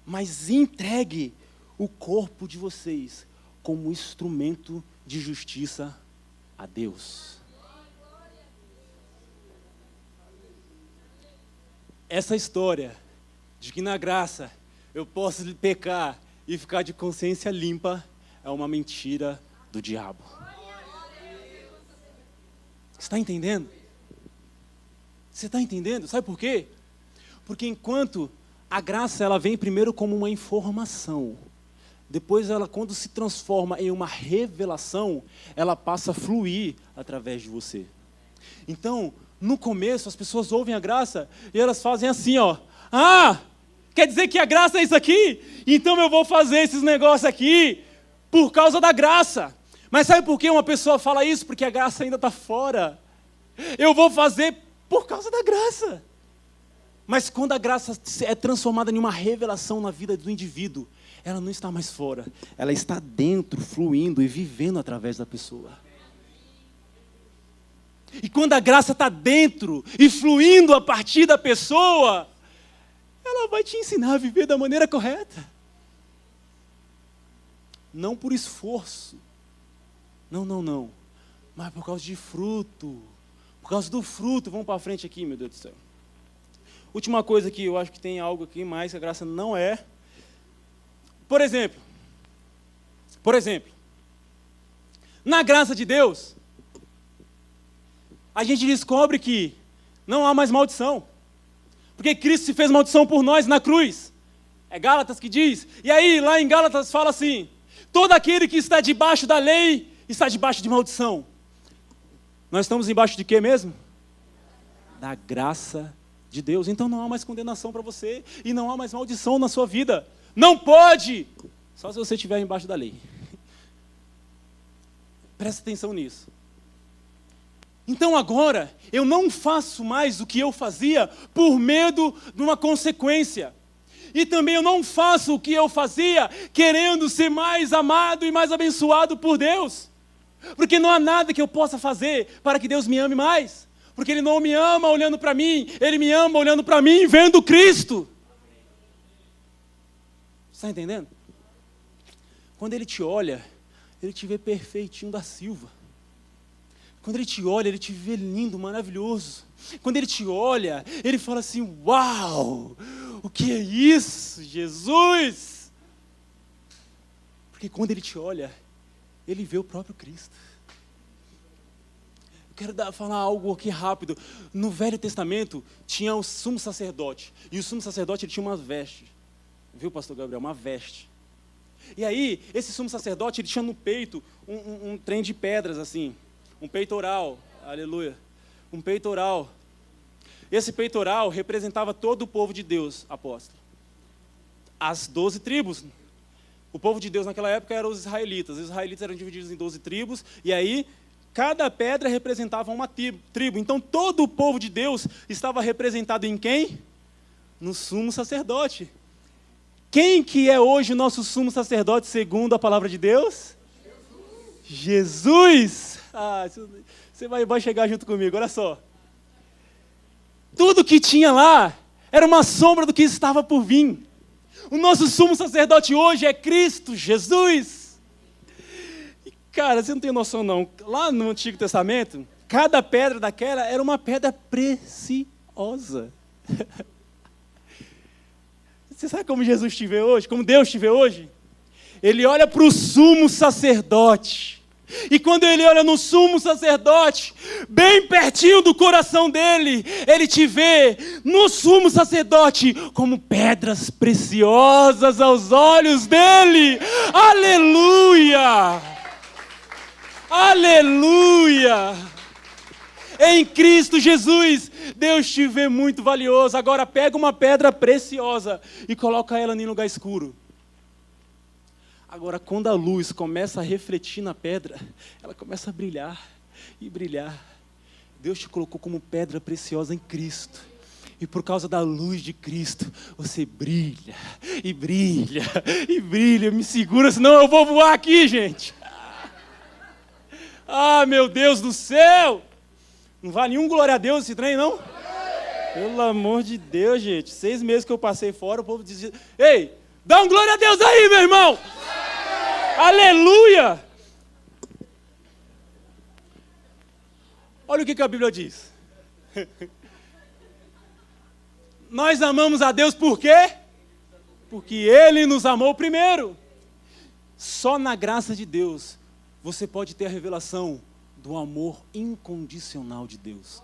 mas entregue o corpo de vocês como instrumento de justiça a Deus. Essa história de que na graça eu posso pecar e ficar de consciência limpa é uma mentira do diabo. Você está entendendo? Você está entendendo? Sabe por quê? Porque enquanto a graça ela vem primeiro como uma informação, depois ela, quando se transforma em uma revelação, ela passa a fluir através de você. Então, no começo, as pessoas ouvem a graça e elas fazem assim, ó. Quer dizer que a graça é isso aqui? Então eu vou fazer esses negócios aqui por causa da graça. Mas sabe por que uma pessoa fala isso? Porque a graça ainda está fora. Eu vou fazer por causa da graça. Mas quando a graça é transformada em uma revelação na vida do indivíduo, ela não está mais fora. Ela está dentro, fluindo e vivendo através da pessoa. E quando a graça está dentro e fluindo a partir da pessoa, ela vai te ensinar a viver da maneira correta. Não por esforço. Não. Mas por causa de fruto. Por causa do fruto. Vamos para frente aqui, meu Deus do céu. Última coisa que eu acho que tem algo aqui mais que a graça não é. Por exemplo, na graça de Deus, a gente descobre que não há mais maldição. Porque Cristo se fez maldição por nós na cruz. É Gálatas que diz. E aí, lá em Gálatas fala assim, todo aquele que está debaixo da lei está debaixo de maldição. Nós estamos embaixo de quê mesmo? Da graça de Deus. Então não há mais condenação para você e não há mais maldição na sua vida. Não pode! Só se você estiver embaixo da lei. Presta atenção nisso. Então agora, eu não faço mais o que eu fazia por medo de uma consequência. E também eu não faço o que eu fazia querendo ser mais amado e mais abençoado por Deus. Porque não há nada que eu possa fazer para que Deus me ame mais. Porque Ele não me ama olhando para mim, Ele me ama olhando para mim vendo Cristo. Está entendendo? Quando Ele te olha, Ele te vê perfeitinho da Silva. Quando Ele te olha, Ele te vê lindo, maravilhoso. Quando Ele te olha, Ele fala assim, uau, o que é isso, Jesus? Porque quando Ele te olha, Ele vê o próprio Cristo. Eu quero falar algo aqui rápido. No Velho Testamento, tinha o sumo sacerdote. E o sumo sacerdote ele tinha uma veste. Viu, pastor Gabriel? Uma veste. E aí, esse sumo sacerdote, ele tinha no peito um trem de pedras, assim. Um peitoral, aleluia, um peitoral. Esse peitoral representava todo o povo de Deus, apóstolo. As 12 tribos. O povo de Deus naquela época eram os israelitas. Os israelitas eram divididos em 12 tribos, e aí cada pedra representava uma tribo. Então todo o povo de Deus estava representado em quem? No sumo sacerdote. Quem que é hoje o nosso sumo sacerdote segundo a palavra de Deus? Jesus! Ah, você vai chegar junto comigo, olha só. Tudo que tinha lá era uma sombra do que estava por vir. O nosso sumo sacerdote hoje é Cristo Jesus. E, cara, você não tem noção não. Lá no Antigo Testamento, cada pedra daquela era uma pedra preciosa. Você sabe como Jesus te vê hoje? Como Deus te vê hoje? Ele olha para o sumo sacerdote. E quando ele olha no sumo sacerdote, bem pertinho do coração dele, ele te vê no sumo sacerdote como pedras preciosas aos olhos dele. Aleluia! Aleluia! Em Cristo Jesus, Deus te vê muito valioso. Agora pega uma pedra preciosa e coloca ela em lugar escuro. Agora, quando a luz começa a refletir na pedra, ela começa a brilhar e brilhar. Deus te colocou como pedra preciosa em Cristo. E por causa da luz de Cristo, você brilha e brilha e brilha. Me segura, senão eu vou voar aqui, gente. Ah, meu Deus do céu! Não vale nenhum glória a Deus esse trem, não? Pelo amor de Deus, gente. 6 meses que eu passei fora, o povo dizia: ei, dá um glória a Deus aí, meu irmão! Aleluia! Olha o que a Bíblia diz. Nós amamos a Deus por quê? Porque Ele nos amou primeiro. Só na graça de Deus você pode ter a revelação do amor incondicional de Deus.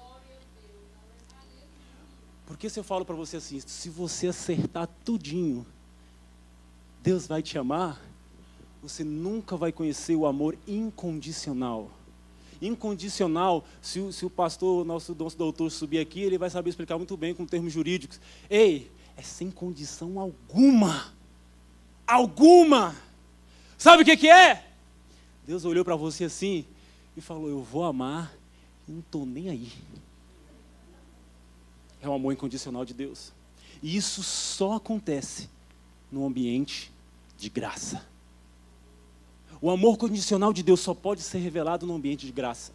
Porque se eu falo para você assim, se você acertar tudinho, Deus vai te amar, você nunca vai conhecer o amor incondicional. Incondicional, se o pastor, nosso doutor subir aqui, ele vai saber explicar muito bem com termos jurídicos. Ei, é sem condição alguma. Alguma. Sabe o que é? Deus olhou para você assim e falou: eu vou amar e não estou nem aí. É o amor incondicional de Deus. E isso só acontece no ambiente de graça. O amor condicional de Deus só pode ser revelado no ambiente de graça.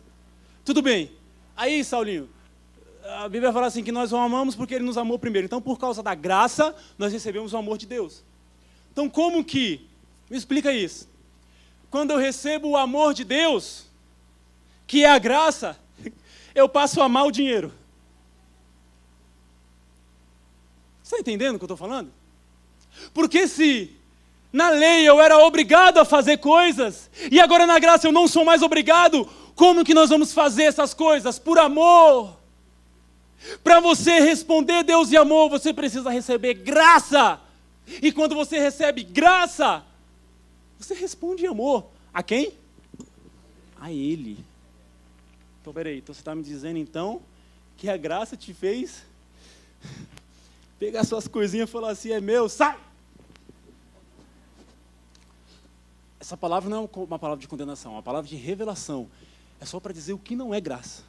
Tudo bem. Aí, Saulinho, a Bíblia fala assim que nós o amamos porque Ele nos amou primeiro. Então, por causa da graça, nós recebemos o amor de Deus. Então, como que? Me explica isso. Quando eu recebo o amor de Deus, que é a graça, eu passo a amar o dinheiro. Você está entendendo o que eu estou falando? Porque se na lei eu era obrigado a fazer coisas, e agora na graça eu não sou mais obrigado, como que nós vamos fazer essas coisas? Por amor. Para você responder Deus e amor, você precisa receber graça. E quando você recebe graça, você responde em amor. A quem? A Ele. Então, peraí, então você está me dizendo então que a graça te fez pegar suas coisinhas e falar assim: é meu, sai! Essa palavra não é uma palavra de condenação, é uma palavra de revelação. É só para dizer o que não é graça.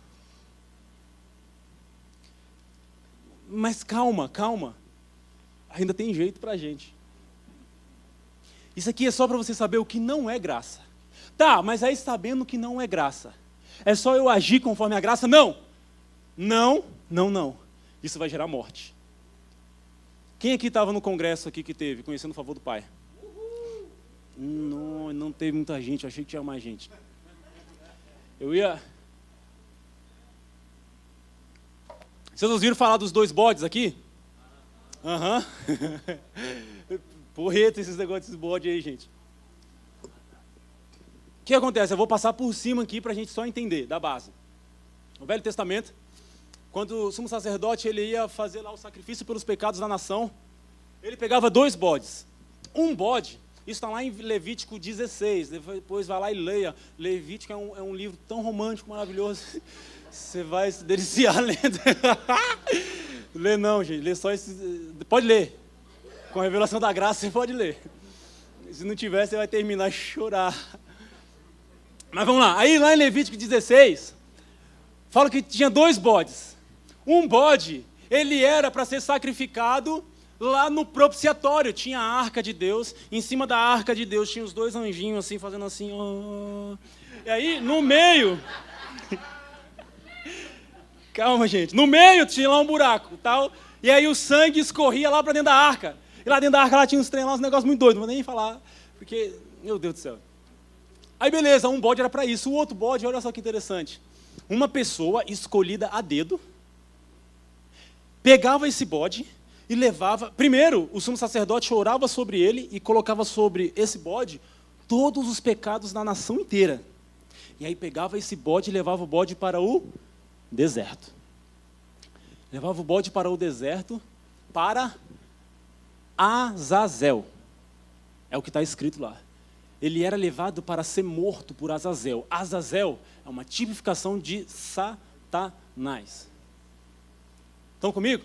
Mas calma, calma. Ainda tem jeito para a gente. Isso aqui é só para você saber o que não é graça. Tá, mas aí sabendo que não é graça, é só eu agir conforme a graça? Não. Não, não, não. Isso vai gerar morte. Quem aqui estava no congresso aqui que teve, conhecendo o favor do Pai? Não teve muita gente, eu achei que tinha mais gente. Vocês ouviram falar dos 2 bodes aqui? Aham. Porreta esses negócios desses bodes aí, gente. O que acontece? Eu vou passar por cima aqui para a gente só entender, da base. No Velho Testamento, quando o sumo sacerdote ele ia fazer lá o sacrifício pelos pecados da nação, ele pegava 2 bodes. Um bode, isso está lá em Levítico 16, depois vai lá e leia. Levítico é um livro tão romântico, maravilhoso. Você vai se deliciar lendo. Lê não, gente, lê só esse. Pode ler. Com a revelação da graça, você pode ler. Se não tiver, você vai terminar a chorar. Mas vamos lá. Aí lá em Levítico 16, fala que tinha 2 bodes. Um bode, ele era para ser sacrificado lá no propiciatório. Tinha a arca de Deus. Em cima da arca de Deus tinha os 2 anjinhos assim, fazendo assim. Oh. E aí, no meio... Calma, gente. No meio tinha lá um buraco, tal. E aí o sangue escorria lá para dentro da arca. E lá dentro da arca lá tinha uns trem lá, uns negócios muito doidos. Não vou nem falar, porque... Meu Deus do céu. Aí beleza, um bode era para isso. O outro bode, olha só que interessante. Uma pessoa escolhida a dedo pegava esse bode e levava... Primeiro, o sumo sacerdote orava sobre ele e colocava sobre esse bode todos os pecados da nação inteira. E aí pegava esse bode e levava o bode para o deserto. Levava o bode para o deserto, para Azazel. É o que está escrito lá. Ele era levado para ser morto por Azazel. Azazel é uma tipificação de Satanás. Estão comigo?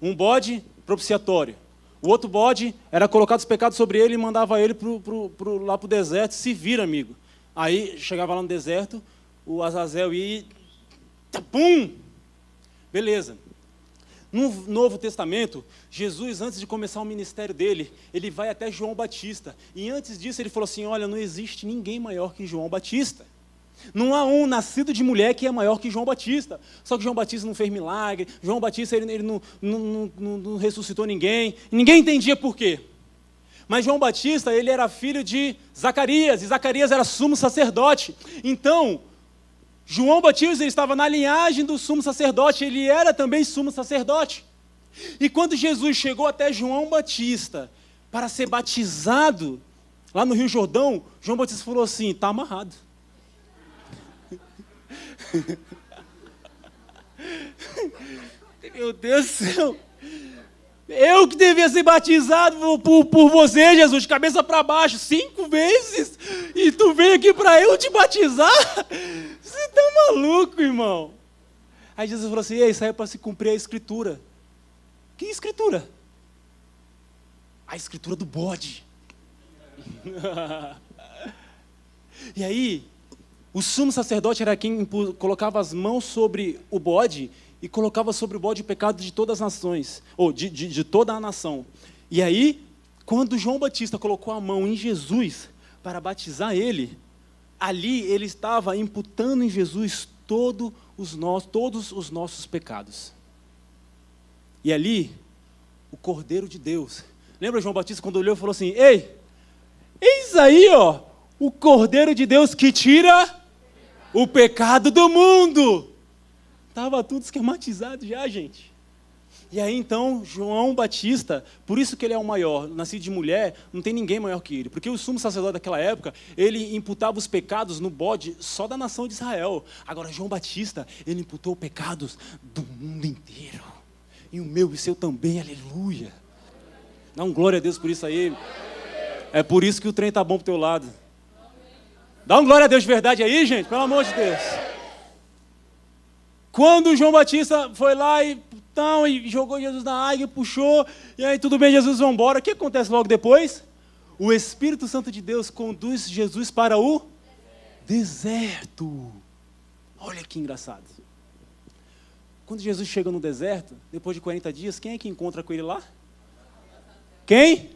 Um bode propiciatório. O outro bode era colocado os pecados sobre ele e mandava ele lá para o deserto. Se vira, amigo. Aí chegava lá no deserto, o Azazel ia... Pum! Beleza. No Novo Testamento, Jesus, antes de começar o ministério dele, ele vai até João Batista. E antes disso ele falou assim, olha, não existe ninguém maior que João Batista. Não há um nascido de mulher que é maior que João Batista. Só que João Batista não fez milagre, João Batista ele não ressuscitou ninguém. Ninguém entendia por quê. Mas João Batista, ele era filho de Zacarias, e Zacarias era sumo sacerdote. Então, João Batista ele estava na linhagem do sumo sacerdote, ele era também sumo sacerdote. E quando Jesus chegou até João Batista para ser batizado, lá no Rio Jordão, João Batista falou assim, está amarrado. Meu Deus do céu. Eu que devia ser batizado por você, Jesus, de cabeça para baixo, 5 vezes, e tu veio aqui para eu te batizar? Você está maluco, irmão? Aí Jesus falou assim, isso aí é para se cumprir a escritura. Que escritura? A escritura do bode. E aí, o sumo sacerdote era quem colocava as mãos sobre o bode e colocava sobre o bode o pecado de todas as nações, ou de toda a nação. E aí, quando João Batista colocou a mão em Jesus para batizar ele, ali ele estava imputando em Jesus todos os nossos pecados. E ali, o Cordeiro de Deus. Lembra João Batista quando olhou e falou assim, ei, eis aí, ó, o Cordeiro de Deus que tira o pecado do mundo. Estava tudo esquematizado já, gente. E aí, então, João Batista, por isso que ele é o maior, nascido de mulher, não tem ninguém maior que ele. Porque o sumo sacerdote daquela época, ele imputava os pecados no bode só da nação de Israel. Agora, João Batista, ele imputou pecados do mundo inteiro. E o meu e o seu também, aleluia. Dá um glória a Deus por isso aí. É por isso que o trem está bom pro teu lado. Dá um glória a Deus de verdade aí, gente, pelo amor de Deus. Quando João Batista foi lá e jogou Jesus na água e puxou, e aí tudo bem, Jesus, vamos embora. O que acontece logo depois? O Espírito Santo de Deus conduz Jesus para o deserto. Olha que engraçado. Quando Jesus chega no deserto, depois de 40 dias, quem é que encontra com ele lá? Quem?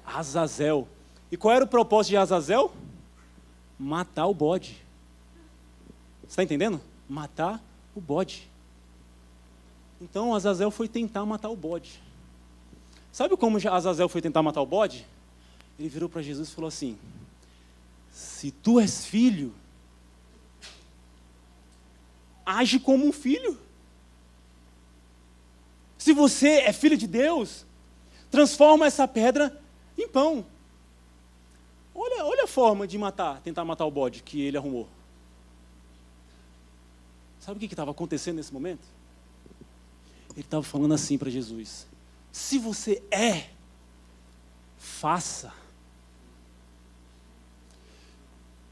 Azazel. E qual era o propósito de Azazel? Matar o bode. Você está entendendo? Matar o bode. Então Azazel foi tentar matar o bode. Sabe como Azazel foi tentar matar o bode? Ele virou para Jesus e falou assim, se tu és filho, age como um filho. Se você é filho de Deus, transforma essa pedra em pão. Olha a forma de tentar matar o bode que ele arrumou. Sabe o que estava acontecendo nesse momento? Ele estava falando assim para Jesus, se você faça.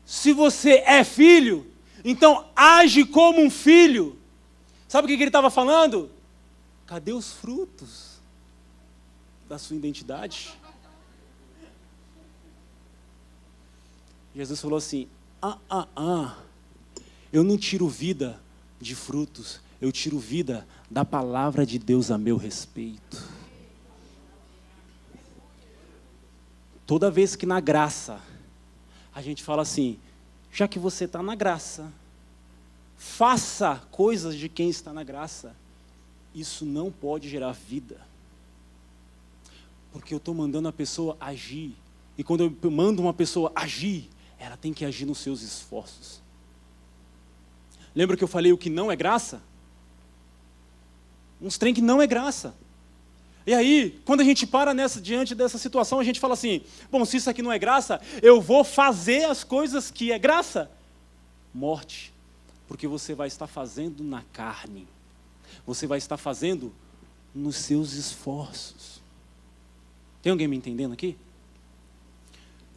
Se você é filho, então age como um filho. Sabe o que ele estava falando? Cadê os frutos da sua identidade? Jesus falou assim, eu não tiro vida de frutos, eu tiro vida da palavra de Deus a meu respeito. Toda vez que na graça, a gente fala assim, já que você está na graça, faça coisas de quem está na graça. Isso não pode gerar vida. Porque eu estou mandando a pessoa agir. E quando eu mando uma pessoa agir, ela tem que agir nos seus esforços. Lembra que eu falei o que não é graça? Uns trem que não é graça. E aí, quando a gente para diante dessa situação, a gente fala assim, bom, se isso aqui não é graça, eu vou fazer as coisas que é graça. Morte. Porque você vai estar fazendo na carne. Você vai estar fazendo nos seus esforços. Tem alguém me entendendo aqui?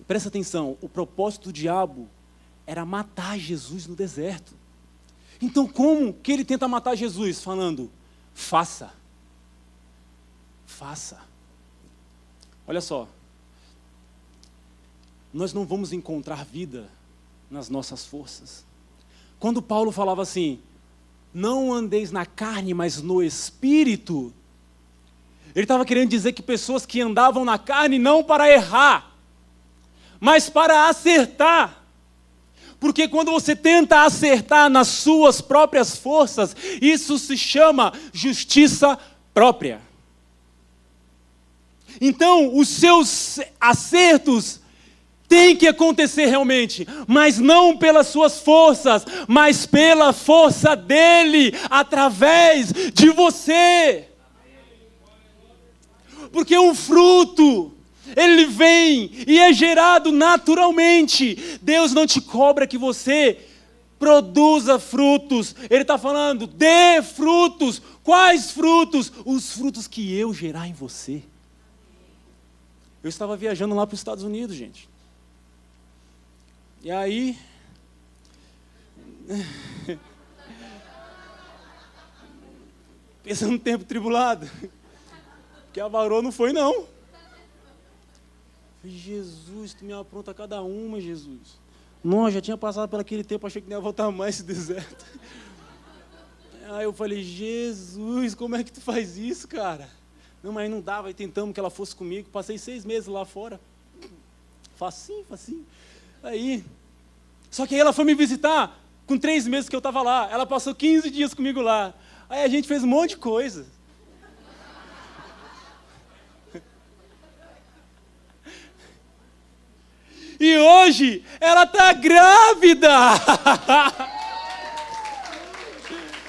Presta atenção, o propósito do diabo era matar Jesus no deserto. Então como que ele tenta matar Jesus? Falando, faça. Faça. Olha só, nós não vamos encontrar vida nas nossas forças. Quando Paulo falava assim, não andeis na carne, mas no Espírito, ele estava querendo dizer que pessoas que andavam na carne não para errar, mas para acertar. Porque quando você tenta acertar nas suas próprias forças, isso se chama justiça própria. Então, os seus acertos têm que acontecer realmente, mas não pelas suas forças, mas pela força dele, através de você. Porque um fruto, ele vem e é gerado naturalmente. Deus não te cobra que você produza frutos. Ele está falando, dê frutos. Quais frutos? Os frutos que eu gerar em você. Eu estava viajando lá para os Estados Unidos, gente. E aí... pensando no tempo tribulado. Porque a varoa não foi, não. Jesus, tu me apronta cada uma, Jesus. Não, já tinha passado por aquele tempo, achei que não ia voltar mais esse deserto. Aí eu falei, Jesus, como é que tu faz isso, cara? Não, mas não dava, aí tentamos que ela fosse comigo, passei 6 meses lá fora. Facinho. Aí, só que aí ela foi me visitar, com 3 meses que eu estava lá, ela passou 15 dias comigo lá. Aí a gente fez um monte de coisa. E hoje, ela está grávida.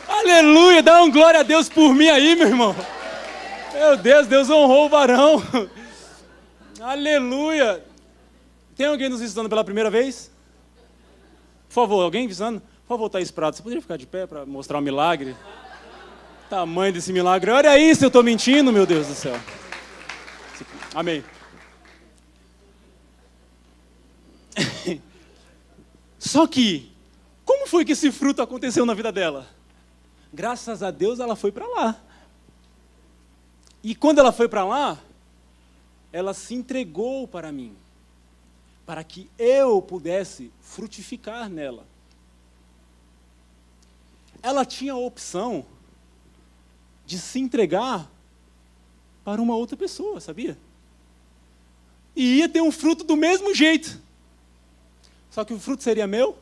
Aleluia, dá um glória a Deus por mim aí, meu irmão. Meu Deus, Deus honrou o varão. Aleluia. Tem alguém nos visitando pela primeira vez? Por favor, alguém visitando? Por favor, Thaís Prado, você poderia ficar de pé para mostrar o milagre? Tamanho desse milagre. Olha aí se eu estou mentindo, meu Deus do céu. Amém. Só que, como foi que esse fruto aconteceu na vida dela? Graças a Deus ela foi para lá. E quando ela foi para lá, ela se entregou para mim, para que eu pudesse frutificar nela. Ela tinha a opção de se entregar para uma outra pessoa, sabia? E ia ter um fruto do mesmo jeito. Só que o fruto seria meu?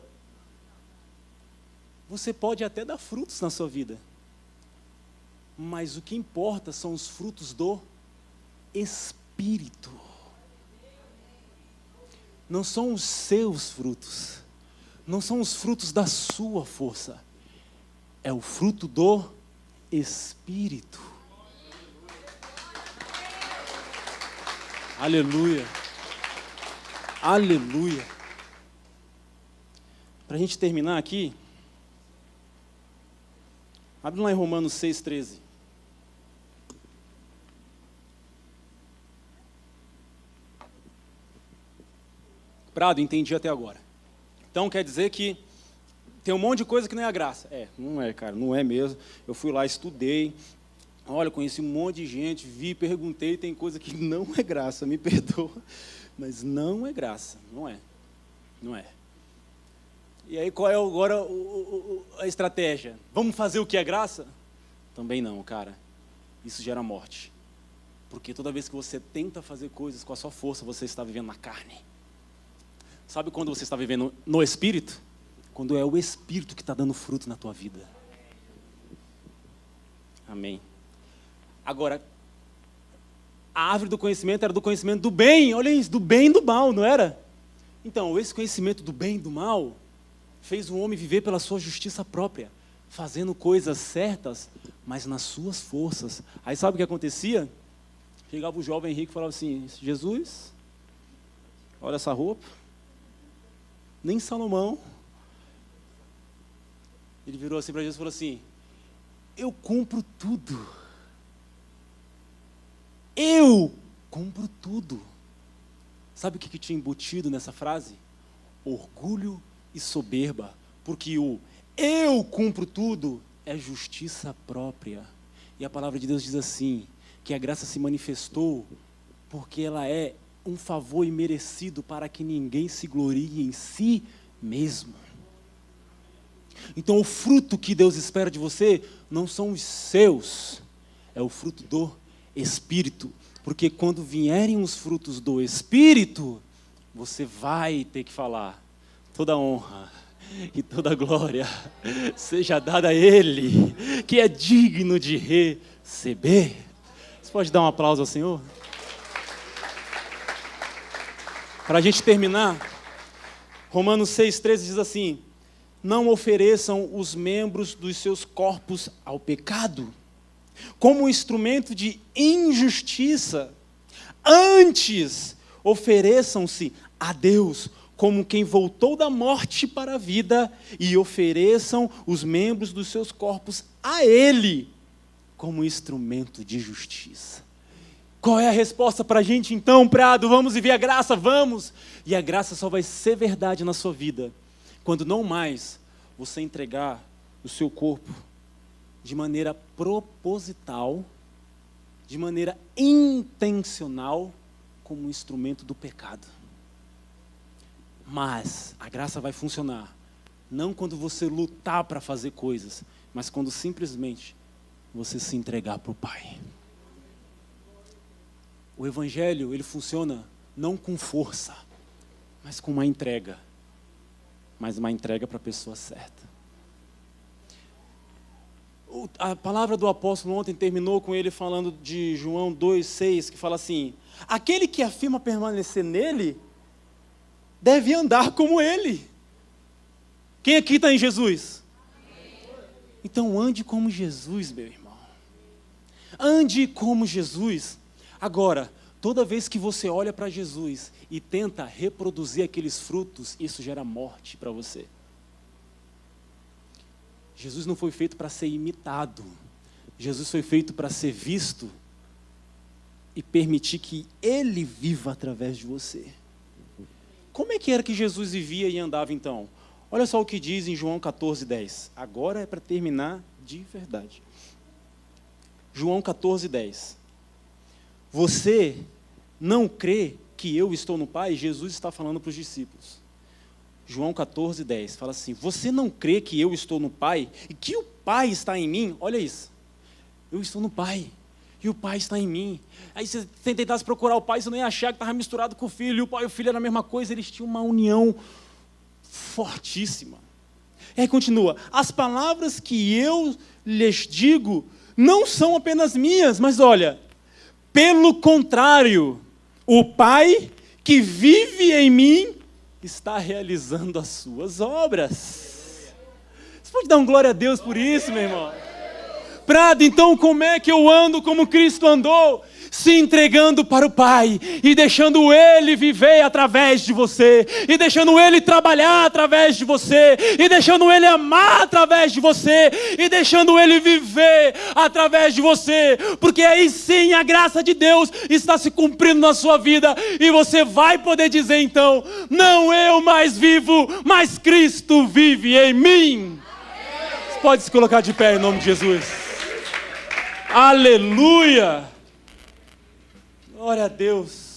Você pode até dar frutos na sua vida. Mas o que importa são os frutos do Espírito. Não são os seus frutos. Não são os frutos da sua força. É o fruto do Espírito. Aleluia. Aleluia. Para a gente terminar aqui, abre lá em Romanos 6,13. Prado, entendi até agora. Então quer dizer que tem um monte de coisa que não é a graça. Não é, cara, não é mesmo. Eu fui lá, estudei, olha, conheci um monte de gente, vi, perguntei, tem coisa que não é graça, me perdoa, mas não é graça, não é. Não é. E aí qual é agora a estratégia? Vamos fazer o que é graça? Também não, cara. Isso gera morte. Porque toda vez que você tenta fazer coisas com a sua força, você está vivendo na carne. Sabe quando você está vivendo no Espírito? Quando é o Espírito que está dando fruto na tua vida. Amém. Agora, a árvore do conhecimento era do conhecimento do bem. Olha isso, do bem e do mal, não era? Então, esse conhecimento do bem e do mal fez o homem viver pela sua justiça própria, fazendo coisas certas, mas nas suas forças. Aí sabe o que acontecia? Chegava o jovem rico e falava assim: Jesus, olha essa roupa. Nem Salomão. Ele virou assim para Jesus e falou assim: eu cumpro tudo. Eu cumpro tudo. Sabe o que tinha embutido nessa frase? Orgulho e soberba. Porque o eu cumpro tudo é justiça própria. E a palavra de Deus diz assim, que a graça se manifestou porque ela é um favor imerecido para que ninguém se glorie em si mesmo. Então o fruto que Deus espera de você não são os seus, é o fruto do Espírito. Porque quando vierem os frutos do Espírito, você vai ter que falar: toda honra e toda glória seja dada a Ele, que é digno de receber. Você pode dar um aplauso ao Senhor? Para a gente terminar, Romanos 6,13 diz assim: não ofereçam os membros dos seus corpos ao pecado, como instrumento de injustiça, antes ofereçam-se a Deus, como quem voltou da morte para a vida, e ofereçam os membros dos seus corpos a Ele, como instrumento de justiça. Qual é a resposta para a gente então, Prado? Vamos viver a graça, vamos! E a graça só vai ser verdade na sua vida quando não mais você entregar o seu corpo de maneira proposital, de maneira intencional, como um instrumento do pecado. Mas a graça vai funcionar, não quando você lutar para fazer coisas, mas quando simplesmente você se entregar para o Pai. O Evangelho, ele funciona não com força, mas com uma entrega. Mas uma entrega para a pessoa certa. A palavra do apóstolo ontem terminou com ele falando de João 2,6, que fala assim: aquele que afirma permanecer nele, deve andar como ele. Quem aqui está em Jesus? Então ande como Jesus, meu irmão. Ande como Jesus. Agora, toda vez que você olha para Jesus e tenta reproduzir aqueles frutos, isso gera morte para você. Jesus não foi feito para ser imitado. Jesus foi feito para ser visto e permitir que Ele viva através de você. Como é que era que Jesus vivia e andava então? Olha só o que diz em João 14,10. Agora é para terminar de verdade. João 14,10. Você não crê que eu estou no Pai? Jesus está falando para os discípulos. João 14,10 fala assim: você não crê que eu estou no Pai e que o Pai está em mim? Olha isso. Eu estou no Pai e o Pai está em mim. Aí você tentasse procurar o Pai, você não ia achar que estava misturado com o Filho. E o Pai e o Filho era a mesma coisa, eles tinham uma união fortíssima. E aí continua: as palavras que eu lhes digo não são apenas minhas, mas olha, pelo contrário, o Pai que vive em mim está realizando as suas obras. Você pode dar um glória a Deus por isso, meu irmão? Prado, então como é que eu ando como Cristo andou? Se entregando para o Pai e deixando Ele viver através de você, e deixando Ele trabalhar através de você, e deixando Ele amar através de você, e deixando Ele viver através de você, porque aí sim a graça de Deus está se cumprindo na sua vida, e você vai poder dizer então: não eu mais vivo, mas Cristo vive em mim. Você pode se colocar de pé em nome de Jesus. Aleluia! Glória a Deus.